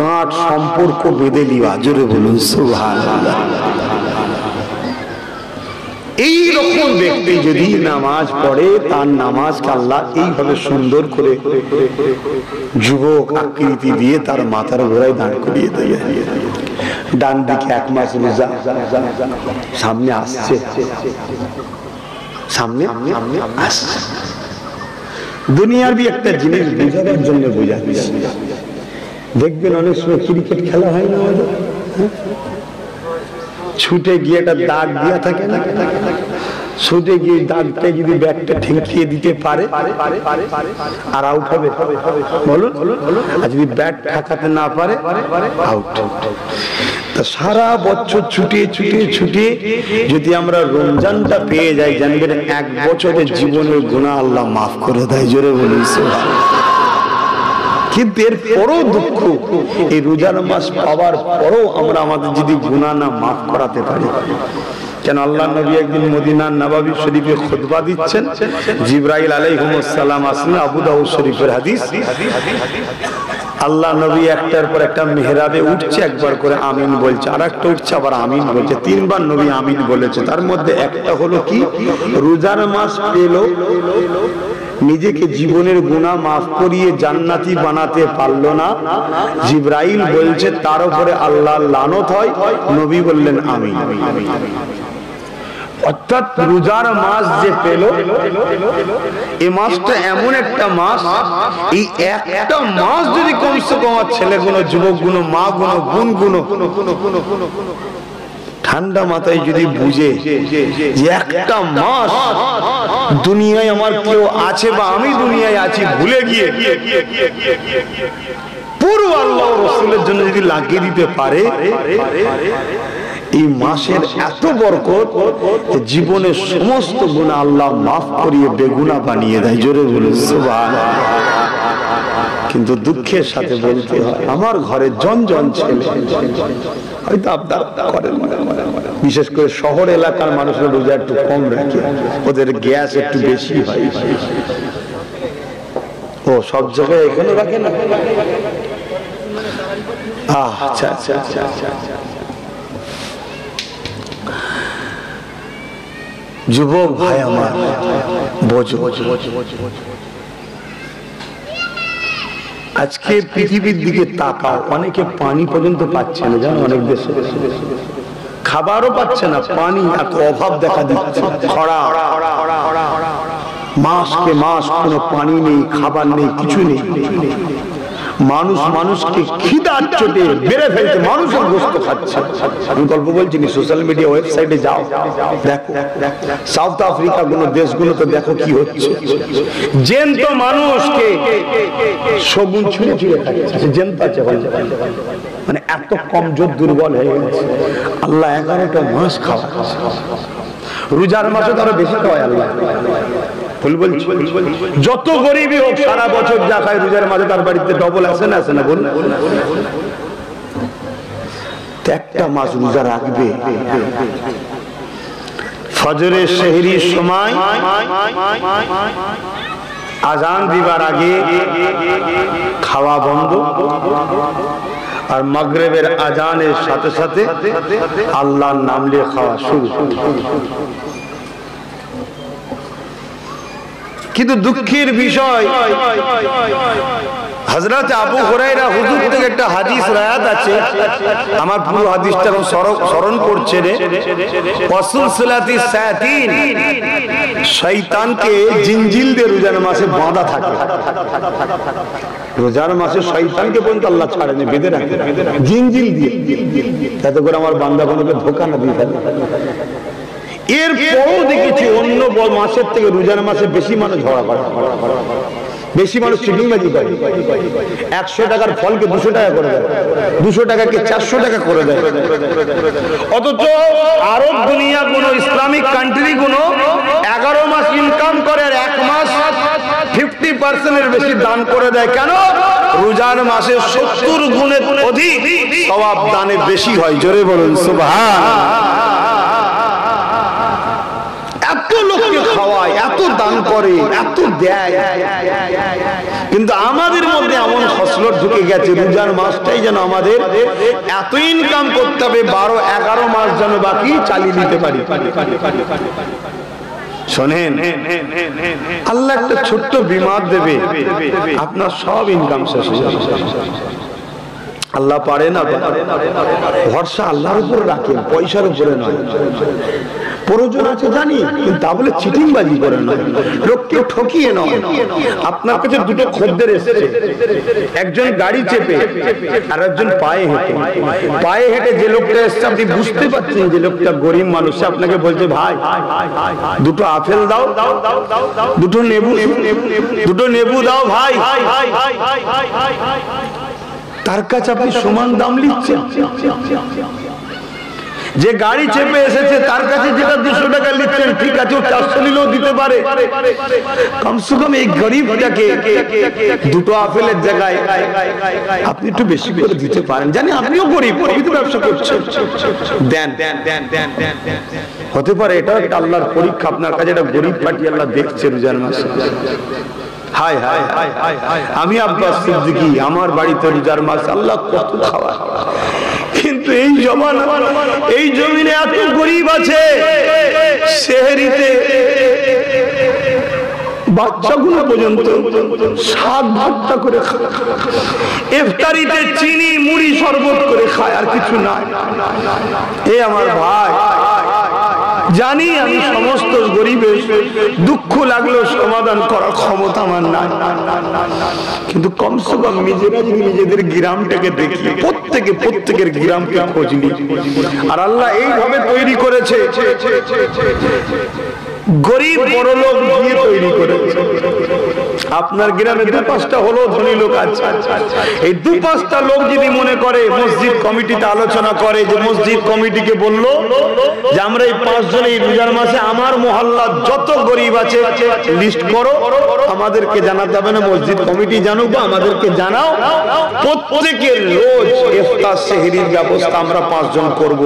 গাঁট সম্পর্ক বেঁধে নেওয়া। জোরে বলুন সুবহানাল্লাহ। এই রকম ব্যক্তি যদি নামাজ পড়ে, তার নামাজকে আল্লাহ এইভাবে সুন্দর করে যুবক আকৃতি দিয়ে তার মাথার ঘোড়ায় দাঁড় করিয়ে দেয়। ডান দিকে 1 মাস রোজা সামনে আসছে, দুনিয়ার বি একটা জিনিস বোঝানোর জন্য বোঝাচ্ছি। দেখবেন অনেক সময় ক্রিকেট খেলা হয় না, ছুটে গিয়ে একটা দাগ দিয়া থাকে না, ছুটে গিয়ে দাগটা যদি ব্যাটটা ঠেকিয়ে দিতে পারে আর আউট হবে, বলুন? আর যদি ব্যাট ঠেকাতে না পারে আউট। তা সারা বছর ছুটিয়ে যদি আমরা রমজানটা পেয়ে যাই, জানবেন 1 বছরের জীবনের গুনাহ আল্লাহ মাফ করে দেয়। জোরে বলুন সুবহানাল্লাহ। কিন্তু এর পরও দুঃখ, এই রোজার মাস পাওয়ার পরও আমরা আমাদের যদি গুনাহ না মাফ করাতে পারি। কেন আল্লাহ নবী একদিন মদিনার নববী শরীফে খুতবা দিচ্ছেন, জিবরাইল আলাইহিস সালাম আসলেন, আবু দাউদ শরীফের হাদিস। আল্লাহ নবী একটার পর একটা মেহরাবে উঠছে, একবার করে আমিন বলছে, আর একটা উঠছে আবার আমিন বলছে, 3 বার নবী আমিন বলেছে। তার মধ্যে একটা হলো কি, রোজার মাস পেল, নিজেকে জীবনের গুনাহ মাফ করিয়ে জান্নাতি বানাতে পারলো না, জিবরাইল বলছে তার উপরে আল্লাহর লানত হয়। নবী বললেন আমিন। অর্থাৎ রোজার মাস যে পেল, এই মাসটা এমন একটা মাস, এই একটা মাস যদি কমসে কম ছেলেগুলো, যুবকগুলো, মাগুলো, বোনগুলো ঠান্ডা মাথায় যদি বুঝে যে একটা মাস দুনিয়ায় আমার কেউ আছে বা আমি দুনিয়ায় আছি ভুলে গিয়ে পুরো আল্লাহ রাসূলের জন্য যদি লাগিয়ে দিতে পারে, এই মাসের এত বরকত, জীবনের সমস্ত গুনাহ আল্লাহ মাফ করিয়ে বেগুনাহ বানিয়ে দেয়। জোরে বলুন সুবহানাল্লাহ। কিন্তু দুঃখের সাথে বলতে হয়, আমার ঘরে জন ছেলে হয়তো আবদার করেন, বিশেষ করে শহর এলাকার মানুষের রোজা একটু কম রাখে, ওদের গ্যাস একটু বেশি হয়। ও সব জায়গায় এখানে রাখে না? আচ্ছা আচ্ছা আচ্ছা আচ্ছা। যুবক ভাই আমার, বোঝো, আজকে পৃথিবীর দিকে তাকাও, অনেকে পানি পর্যন্ত পাচ্ছে না, জানো, অনেক দেশে খাবারও পাচ্ছে না, পানি এত অভাব দেখা দিচ্ছে, খরা, মাসকে মাস কোনো পানি নেই, খাবার নেই, কিছু নেই। মানুষ মানুষকে খিদার চোটে বেড়ে ফেলতে মানুষের গোশত খাচ্ছে। আমি গল্প বলছি, সোশ্যাল মিডিয়া ওয়েবসাইটে যাও, দেখো সাউথ আফ্রিকা কোনো দেশগুলোতে দেখো কি হচ্ছে। জ্যান্ত মানুষকে সগুন ছুঁড়ে ছুঁড়ে খাচ্ছে, জ্যান্ত আছে, মানে এত কমজোর দুর্বল হয়ে গেছে। আল্লাহ 11টা মাস খাওয়াচ্ছে, রোজার মাসে তারা বেশি খাওয়ায় আল্লাহ। যত গরিবই হোক সারা বছর যা খায় রোজার মাঝে তার বাড়িতে ডবল আসে না, আসে না বল? একটা মাস রোজা রাখবে, ফজরের সেহরির সময় আজান দিবার আগে খাওয়া বন্ধ, আর মাগরিবের আজানের সাথে সাথে আল্লাহর নাম নিয়ে খাওয়া শুরু। কিন্তু দুঃখের বিষয়, হযরত আবু হুরায়রা হুজুর থেকে একটা হাদিস রায়াত আছে, আমার পুরো হাদিসটা স্মরণ করছে রে। ওয়াসুলসিলাতি শায়াতিন, শয়তানকে জিনজিল দিয়ে রোজার মাসে বাঁধা থাকে। রোজার মাসে শয়তানকে পর্যন্ত আল্লাহ ছাড়েন, বেঁধে রাখে জিনজিল দিয়ে, যাতে করে আমার বান্দা বান্দাকে ধোঁকা না দিয়ে থাকে। এরপরও দেখেছি অন্য মাসের থেকে রোজার মাসে বেশি মানুষ ঝগড়া করে, বেশি মানুষ চিটিংবাজি করে। 100 টাকার ফলকে 200 টাকা করে দেয়, 200 টাকাকে 400 টাকা করে দেয়। অথচ আরব দুনিয়া কোন ইসলামিক কান্ট্রি কোন 11 মাস ইনকাম করে আর 1 মাস 50% এর বেশি দান করে দেয়। কেন? রোজার মাসে 70 গুণের অধিক সওয়াব দানে বেশি হয়। জোরে বলুন সুবহানাল্লাহ। এত লোককে খাওয়ায়, এত দান করে, এত দেয়, কিন্তু আমাদের মধ্যে এমন খসলত ঢুকে গেছে, রোজার মাসটাই যেন আমাদের এত ইনকাম করতে হবে, 12-11 মাস যেন বাকি চালিয়ে দিতে পারি। শোনেন, আল্লাহ একটা ছোট্ট বিমার দেবে, আপনার সব ইনকাম শেষ হয়ে যাবে। আল্লাহ পারে না, ভরসা আল্লাহর উপর রাখেন, পয়সার উপরে নয়। প্রয়োজন আছে জানি, কিন্তু তা বলে চিটিংবাজি করে নয়, লোককে ঠকিয়ে নয়। আপনার কাছে দুটো খদ্দের এসেছে, একজন গাড়ি চেপে আর একজন পায়ে হেঁটে। পায়ে হেঁটে যে লোকটা এসছে, আপনি বুঝতে পারছেন যে লোকটা গরিব মানুষ, আপনাকে বলছে ভাই দুটো আপেল দাও, দুটো নেবু দাও ভাই। তার কাছে আপনি সমান দাম নিচ্ছেন। যে গাড়ি চেপে এসেছে তার কাছে যেটা 200 টাকা নিচ্ছেন, ঠিক আছে, 400 নিলেও দিতে পারে। কমসে কম এই গরিবটাকে দুটো আপেলের জায়গায় আপনি একটু বেশি করে দিতে পারেন। জানি আপনিও গরিব, আপনি তো ব্যবসা করছেন, দেন। হতে পারে এটা একটা আল্লাহর পরীক্ষা, আপনার কাছে একটা গরিব পার্টি আল্লাহ দেখছে রোজার মাসে। হায় হায় আমি আব্বাস সিদ্দিকী, আমার বাড়িতে রোজার মাস আল্লাহ কত খাওয়ায়, কিন্তু এই জমানা, এই জমিনে এত গরিব আছে, সেহরিতে বাচ্চাগুলো পর্যন্ত শাক ভর্তা করে খায়, ইফতারিতে চিনি মুড়ি শরবত করে খায়, আর কিছু নাই। এ আমার ভাই, জানি আমি সমস্ত গরিবের দুঃখ লাগলো সমাধান করার ক্ষমতা আমার নাই, কিন্তু কমসে কম নিজেরা যদি নিজেদের গ্রামটাকে দেখি, প্রত্যেকের গ্রামকে খোঁজ নি। আর আল্লাহ এইভাবে তৈরি করেছে, গরিব বড় লোক দিয়ে তৈরি করেছে। আপনার গ্রামে 2-5টা হলো ধনী লোক আছে, এই 2-5টা লোক যদি মনে করে, মসজিদ কমিটিতে আলোচনা করে, যে মসজিদ কমিটিকে বললো যে আমরা এই 5 জন এই রোজার মাসে আমার মহল্লার যত গরিব আছে লিস্ট করো, আমাদেরকে জানাতে হবে না, মসজিদ কমিটি জানুক বা আমাদেরকে জানাও, প্রত্যেকের রোজ ইফতার সেহরির ব্যবস্থা আমরা 5 জন করব।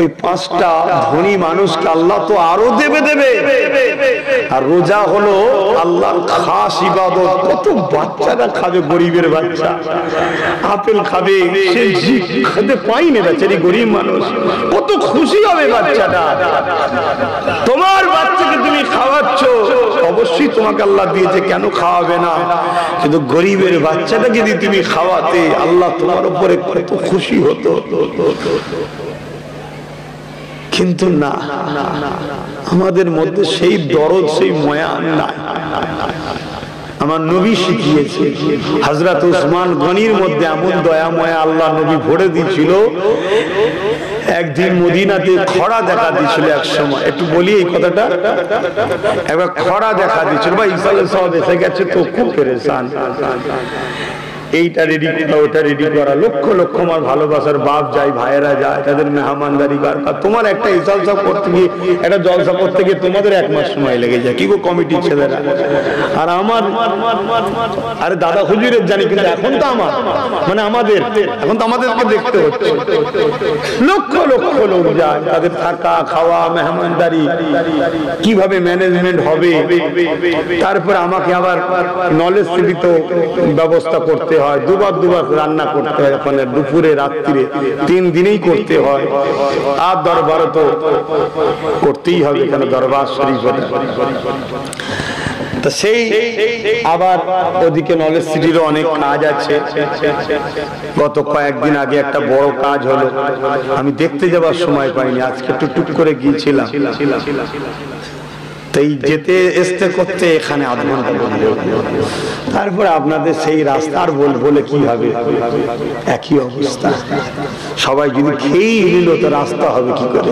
ওই 5টা ধনী মানুষকে আল্লাহ তো আরো দেবে। আর রোজা হলো আল্লাহর খাস ইবাদত। কত বাচ্চারা খাবে, গরিবের বাচ্চা আপেল খাবে, সে খেতে পাই না, বেচারি গরিব মানুষ, কত খুশি হবে বাচ্চাটা। তোমার বাচ্চাকে তুমি খাওয়াচ্ছ, অবশ্যই অবশ্যই তোমাকে আল্লাহ দিয়েছে, কেন খাওয়াবে না? কিন্তু গরিবের বাচ্চাটা যদি তুমি খাওয়াতে আল্লাহ তোমার উপরে কত খুশি হতো। কিন্তু না, আমাদের মধ্যে সেই দরদ, সেই মায়া না। আমার নবী শিখিয়েছে, হযরত উসমান গনির মধ্যে এমন দয়া মায়া আল্লাহ নবী ভরে দিয়েছিল। একদিন মদিনাতে খরা দেখা দিয়েছিল, এক সময় একটু বলি এই কথাটা, একবার খরা দেখা দিয়েছিল, ভাই ইসরায়েল সব এসে গেছে তো খুব পেরেশান, এইটা রেডি করা ওটা রেডি করা, লক্ষ লক্ষ আমার ভালোবাসার বাপ যায়, ভাইয়েরা যায়, তাদের মেহমানদারি দরকার। তোমার একটা ইসালসা করতে গিয়ে, একটা জলসা করতে গিয়ে তোমাদের 1 মাস সময় লেগে যায়, কি গো কমিটির ছেলেরা। আর আমার, আরে দাদা হুজুরের জানি, কিন্তু এখন তো আমার মানে আমাদের, এখন তো আমাদেরকে দেখতে হচ্ছে, লক্ষ লক্ষ লোক যায়, তাদের থাকা খাওয়া মেহমানদারি কিভাবে ম্যানেজমেন্ট হবে, তারপরে আমাকে আবার নলেজ সিটিত ব্যবস্থা করতে হয়, দুবার রান্না করতে হয়, ওখানে দুপুরে রাত্রিরে 3 দিনেই করতে হয়। আর দরবার তো করতেই হবে, কেন দরবার শরীফ। তো সেই আবার ওদিকে নলেজ সিটিরও অনেক কাজ আছে। গত কয়েকদিন আগে একটা বড় কাজ হলো, আমি দেখতে যাবার সময় পাইনি, আজকে টুকটুক করে গিয়েছিলাম। তাই যেতে আসতে করতে এখানে আধ ঘন্টা লাগলো। তারপরে আপনাদের সেই রাস্তার বলে কি হবে, একই অবস্থা। সবাই যদি খেয়েই নিল তো রাস্তা হবে কি করে?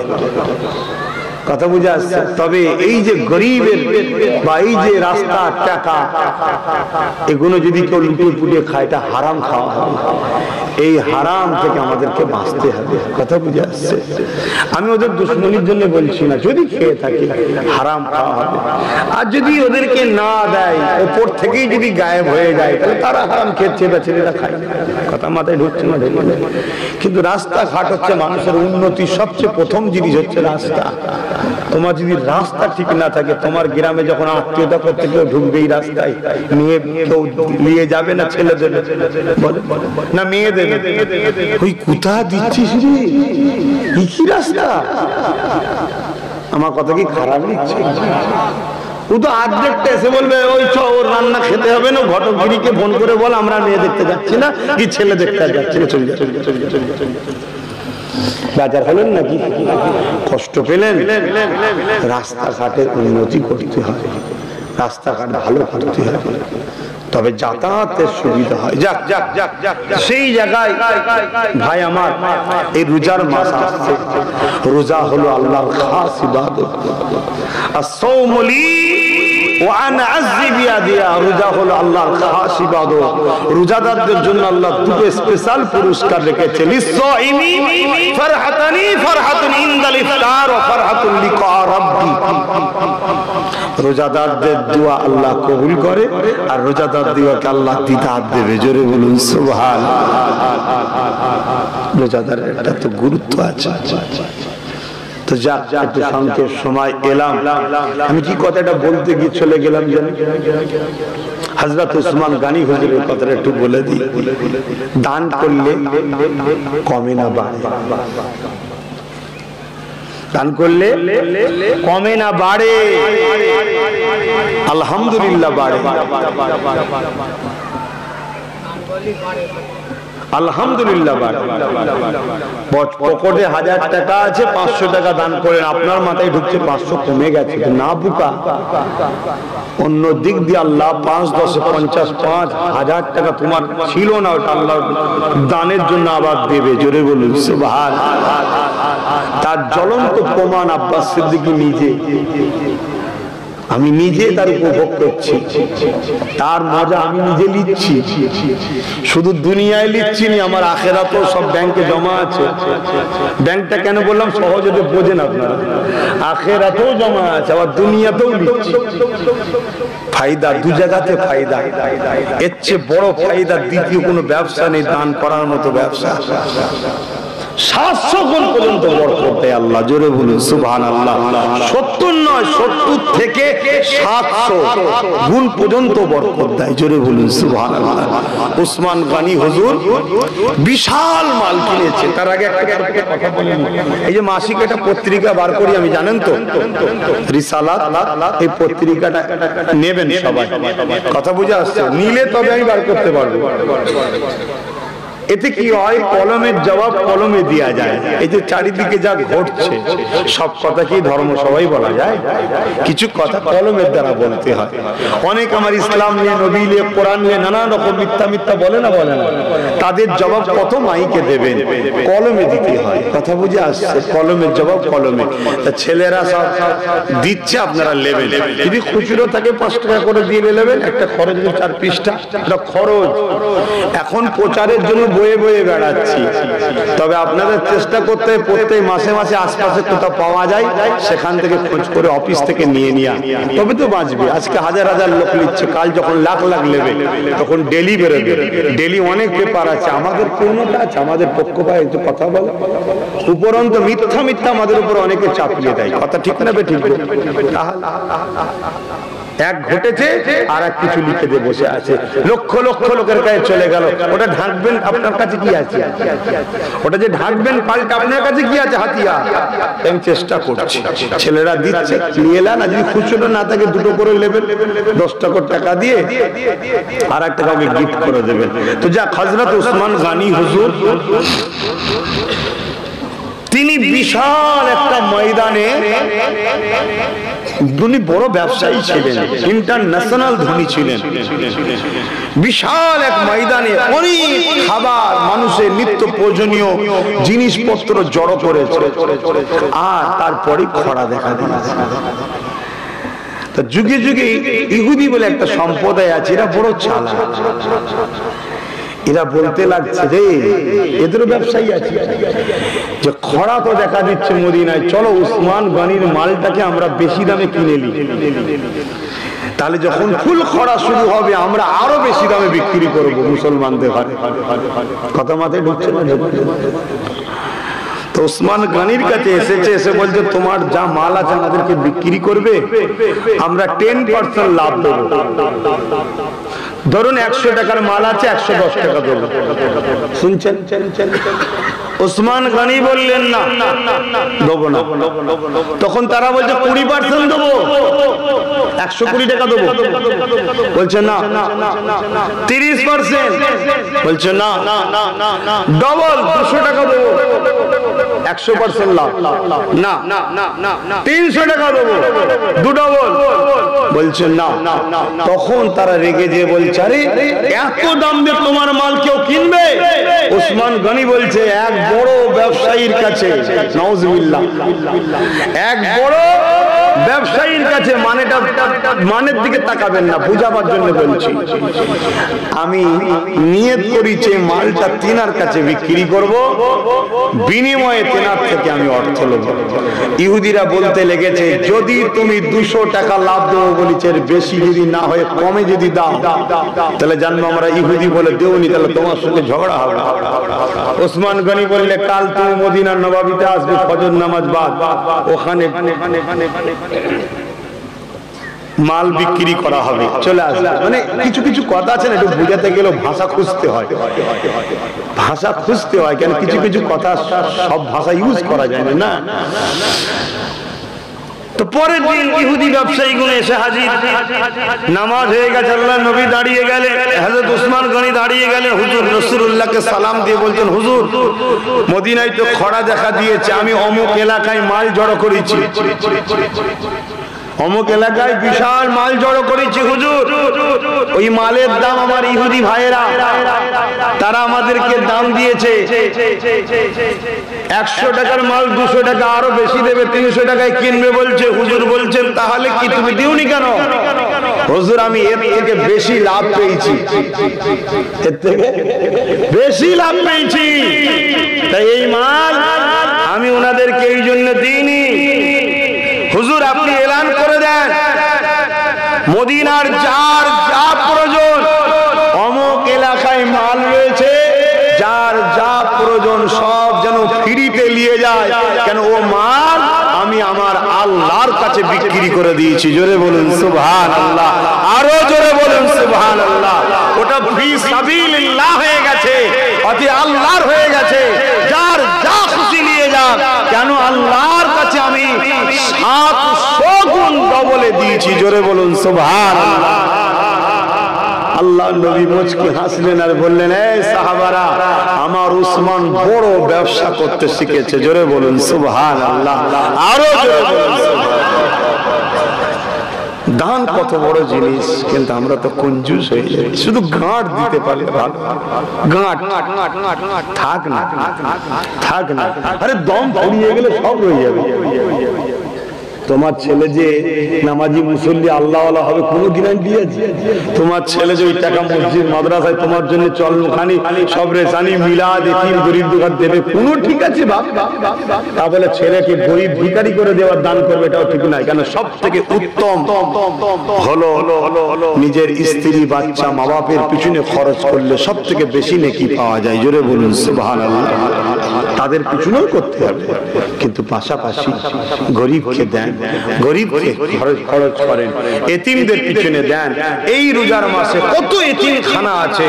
কথা বুঝে আসছে? তবে এই যে গরিবের বা এই যে রাস্তা টাকা, এগুলো যদি কেউ লুটিয়ে পুটিয়ে খায়, এটা হারাম খাওয়া হবে। এই হারাম থেকে আমাদেরকে বাঁচতে হবে। কথা বুঝে আসছে? আমি ওদের দুশ্মনির জন্য বলছি না, যদি খেয়ে থাকি হারাম খাওয়া হবে। আর যদি ওদেরকে না দেয়, ওপর থেকেই যদি গায়েব হয়ে যায়, তাহলে তারা হারাম খেয়েছে বা ছেলেরা খায়। কথা মাথায় ঢুকছে না? কিন্তু রাস্তাঘাট হচ্ছে মানুষের উন্নতির সবচেয়ে প্রথম জিনিস হচ্ছে রাস্তা। তোমার যদি রাস্তা ঠিক না থাকে, তোমার গ্রামে যখন আত্মীয়তা করতে কেউ ঢুকবে এই রাস্তায়, নিয়ে কেউ নিয়ে যাবে না ছেলেদের না মেয়েদের, ওই কোথা দিচ্ছিস রে, কি রাস্তা? আমার কথা কি খারাপ লিখছে? ও তো আর্ধেকটা এসে বলবে ওই ওর রান্না খেতে হবে না, ঘটকগিরিকে ফোন করে বল আমরা মেয়ে দেখতে যাচ্ছি না, কি ছেলে দেখতে যাচ্ছি না, চলে যাচ্ছে। বাজার হলেন নাকি? কষ্ট পেলেন? রাস্তাঘাটের উন্নতি করতে হবে, রাস্তাঘাট ভালো করতে হবে, তবে যাতায়াতের সুবিধা হয়। যাক যাক যাক যাক সেই জায়গায় ভাই আমার, এই রোজার মাস আসছে। রোজা হলো আল্লাহর খাস ইবাদত। as-sawmu li wa ana azzi biyadiya, রোজা হলো আল্লাহর খাস ইবাদত। রোজাদারদের জন্য আল্লাহ দুটো স্পেশাল পুরস্কার রেখেছে। লিস-সাইমি ফারহাতানি ফারহাতুন ইনদাল ইফতার ওয়া ফারহাতুন লিকা রাব্বি। রোজাদারদের দোয়া আল্লাহ কবুল করে, আর রোজাদার দিওয়াকে আল্লাহ দিদার দেবে। জোরে বলুন সুবহানাল্লাহ। রোজাদারের একটা তো গুরুত্ব আছে। তো যাক, একটু সংক্ষেপ সময় এলাম, আমি কি কথাটা বলতে গিয়ে চলে গেলাম জানি, হযরত উসমান গনি হুজুরের কথাটা একটু বলে দিই। দান করলে কমে না বাড়ে, দান করলে কমে না বাড়ে, আলহামদুলিল্লাহ বাড়ে, আলহামদুলিল্লাহ বাড়ে। পকেটে 1000 টাকা আছে, 500 টাকা দান করেন, আপনার মাথায় ঢুকছে 500 কমে গেছে, না বুকা। অন্য দিক দিয়ে আল্লাহ 5, 10, 50, 5,000 টাকা তোমার ছিল না, ওটা আল্লাহ দানের জন্য আবার দেবে। জোরে বলুন সুবহানাল্লাহ। তার জ্বলন্ত প্রমাণ আব্বাস সিদ্দিকী নিজে, আমি নিজে তার উপভোগ করছি, তার মজা আমি নিজে লিখছি। শুধু দুনিয়ায় লিখছি না, আমার আখেরাতেও সব ব্যাংকে জমা আছে। ব্যাংকটা কেন বললাম, সহজে বোঝেন আপনারা, আখেরাতেও জমা আছে, আবার দুনিয়াতেও লিখছি। ফায়দা দু জায়গাতে ফায়দা, এর চেয়ে বড় ফায়দা দ্বিতীয় কোনো ব্যবসা নেই, দান করার মতো ব্যবসা। 700 গুণ পর্যন্ত বরকত দেয় আল্লাহ। জোরে বলুন সুবহানাল্লাহ। 70 নয়, 70 থেকে 700 গুণ পর্যন্ত বরকত দেয়। জোরে বলুন সুবহানাল্লাহ। উসমান গনি হুজুর বিশাল মাল কিনেছে। তার আগে একটা কথা বলেন, এই যে মাসিক একটা পত্রিকা বার করি আমি, জানেন তো, রিসালাত, এই পত্রিকাটা নেবেন সবাই। কথা বুঝে আসছে? নিলে তবে আমি বার করতে পারবো। এতে কি হয়, কলমের জবাব কলমে দেওয়া যায়। এই যে চারিদিকে যা ঘটছে সব কথা কি ধর্মসভায় বলা যায়? কিছু কথা কলমের দ্বারা বলতে হয়। অনেক আমার ইসলাম নিয়ে, নবী নিয়ে, কোরআন নিয়ে নানান রকম মিথ্যা মিথ্যা বলে না, বলে না, তাদের জবাব কত মাইকে দেবেন, কলমে দিতে হয়। কথা বুঝে আসছে? কলমের জবাব কলমে। ছেলেরা সব দিচ্ছে, আপনারা নেবেন। যদি খুচরো থাকে 5 টাকা করে দিয়ে নেবেন। একটা খরচ 4 পৃষ্ঠা, এটা খরচ। এখন প্রচারের জন্য বয়ে বয়ে বেড়াচ্ছি, তবে আপনাদের চেষ্টা করতে প্রত্যেক মাসে মাসে আশপাশে কোথাও পাওয়া যায় সেখান থেকে খোঁজ করে অফিস থেকে নিয়ে নিয়া, তবে তো বাঁচবে। আজকে হাজার হাজার লোক নিচ্ছে, কাল যখন লাখ লাখ নেবে তখন ডেলি বেরোবে। ডেলি অনেক পেপার আছে, আমাদের কোনটা আছে, আমাদের পক্ষ পায় একটু কথা বলে। উপরন্ত মিথ্যা মিথ্যা আমাদের উপর অনেকে চাপিয়ে দেয়। কথা ঠিক না ঠিক? এক ঘটেছে আর এক কিছু লিখে দিয়ে বসে আছে, লক্ষ লক্ষ লোকের কাছে চলে গেল। ওটা ঢাকবেন, আপনার কাছে কি আছে? ওটা যে ঢাকবেন পাল্টা আপনার কাছে কি আছে? হাতিয়ার। আমি চেষ্টা করছি, ছেলেরা দিচ্ছে, নিয়ে এলেন। আর যদি খুচরো না থাকে 2টো করে নেবেন, 10 টাকা দিয়ে আর একটা কাউকে গিফট করে দেবেন। তো যা হযরত উসমান গনি হুজুর, তিনি বিশাল একটা ময়দানে, উনি বড় ব্যবসায়ী ছিলেন, ইন্টারন্যাশনাল ধনী ছিলেন। বিশাল এক ময়দানে অনেক খাবার, মানুষের নিত্য প্রয়োজনীয় জিনিসপত্র জড়ো করেছে। আর তারপরে খরা দেখা দিয়েছে। তা যুগে যুগে ইহুদি বলে একটা সম্প্রদায় আছে, এরা বড় চালাক। এরা বলতে লাগছে যে এদেরও ব্যবসায়ী আছে, যে খরা তো দেখা দিচ্ছে মদিনায়, চলো উসমান গনির মালটাকে আমরা বেশি দামে কিনে নিই। তাহলে যখন ফুল খরা শুরু হবে আমরা আরো বেশি দামে বিক্রি করব মুসলমানদের ঘরে। কথা মাথায় ঢুকছে না? তো উসমান গনির কাছে এসেছে, এসে বলছে তোমার যা মাল আছে আমাদেরকে বিক্রি করবে, আমরা 10% লাভ দেবো। ধরুন 100 টাকার মাল আছে, 110 টাকা দেবো। শুনছেন? উসমান গনি বললেন না, দেবো না। তখন তারা বলছে 20% দেবো, 120 টাকা দেবো। বলছে না। 30%, বলছে না। ডবল 200 টাকা দেবো, 100% লাভ। না। 300 টাকা দেবো, 2 ডবল। বলছে না। তখন তারা রেগে যেয়ে বলছে, আরে এত দাম দিয়ে তোমার মাল কেউ কিনবে? উসমান গনি বলছে, এক বড় ব্যবসায়ীর কাছে, নাউজুবিল্লাহ, এক বড় ব্যবসায়ীর কাছে, মানের দিকে তাকাবেন না, বুঝাবার জন্য বলছি, আমি নিয়ত করেছি মালটা তিনার কাছে বিক্রি করব, বিনিময়ে তিনার থেকে আমি অর্থ নেব। ইহুদিরা বলতে লেগেছে, যদি তুমি 200 টাকা লাভ দেবো বলেছে, বেশি যদি না হয়ে কমে যদি দাও তাহলে জানবো আমরা ইহুদি বলে দেওনি, তাহলে তোমার সঙ্গে ঝগড়া হবে। উসমান গনি বললে, কাল তুমি মদিনার নবাবিতে আসবে ফজর নামাজ বাদ, ওখানে মাল বিক্রি করা হবে, চলে আসবে। মানে কিছু কিছু কথা আছে না, একটু বুঝাতে গেলেও ভাষা খুঁজতে হয়, ভাষা খুঁজতে হয়। কেন কিছু কিছু কথা সব ভাষা ইউজ করা যায় না। তো পরের দিন ইহুদি ব্যবসায়ীগুলো এসে হাজির, নামাজ হয়ে গেছে, আল্লাহর নবী দাঁড়িয়ে গেলেন, হযরত উসমান গনি দাঁড়িয়ে গেলেন, হুজুর রাসূলুল্লাহকে সালাম দিয়ে বলছেন, হুজুর মদিনায় তো খরা দেখা দিয়েছে, আমি অমুক এলাকায় মাল জড়ো করেছি, অমুক এলাকায় বিশাল মাল জড়ো করেছি হুজুর, ওই মালের দাম আমার ইহুদি ভাইয়েরা তারা আমাদেরকে দাম দিয়েছে, 100 টাকার মাল 200 টাকা আরো বেশি দেবে, 300 টাকায় কিনবে বলছে। হুজুর বলছেন, তাহলে কি তুমি দিওনি কেন? হুজুর আমি এর থেকে বেশি লাভ পেয়েছি, এর থেকে বেশি লাভ পেয়েছি, তাই এই মাল আমি ওনাদেরকে এই জন্য দিইনি। হুজুর আপনি এলান করে দেন, মদিনার যার যা প্রয়োজন, অমুক এলাকায় মাল রয়েছে, যার যা প্রয়োজন ওজন সব যেন ফ্রিতে নিয়ে যায়। কেন ও মাল আমি আমার আল্লাহর কাছে বিক্রি করে দিয়েছি। জোরে বলুন সুবহানাল্লাহ, আরো জোরে বলুন সুবহানাল্লাহ। ওটা ফি সাবিলিল্লাহ হয়ে গেছে, অতি আল্লাহর হয়ে গেছে। যার যা খুশি নিয়ে যাক, কেন আল্লাহর কাছে আমি 700 গুণ ডবলে দিয়েছি। জোরে বলুন সুবহানাল্লাহ। আল্লাহ নবী মুচকি হাসলেন আর বললেন, এই সাহাবারা, আমার উসমান বড় ব্যবসা করতে শিখেছে। জোরে বলুন সুবহানাল্লাহ, আরো জোরে বলুন সুবহানাল্লাহ। দান কত বড় জিনিস, কিন্তু আমরা তো কঞ্জুস হয়ে যাই। শুধু গাঁট দিতে পারলে ভালো, গাঁট থাক না, থাক না। আরে দম ফুরিয়ে গেলে সব রয়ে যাবে। তোমার ছেলে যে নামাজি মুসল্লি আল্লাহওয়ালা হবে কোনো গ্যারান্টি আছে? তোমার ছেলে যে ওই টাকা মসজিদ মাদ্রাসায় তোমার জন্য চলখানি সব রেসানি মিলাদ এতিম গরিব দুঃখী দেবে কোনো ঠিক আছে? তা বলে ছেলেকে গরিব ভিখারি করে দেওয়ার দান করবে, এটাও ঠিক নয়। কেন সব থেকে উত্তম হলো নিজের স্ত্রী বাচ্চা মা বাপের পিছনে খরচ করলে সব থেকে বেশি নেকি পাওয়া যায়। জোরে বলুন সুবহানাল্লাহ। তাদের পিছনেও করতে হবে, কিন্তু পাশাপাশি গরিবকে দেন, গরিবকে খরচ করেন, এতিমদের পিছনে দেন। এই রোজার মাসে কত এতিমখানা আছে।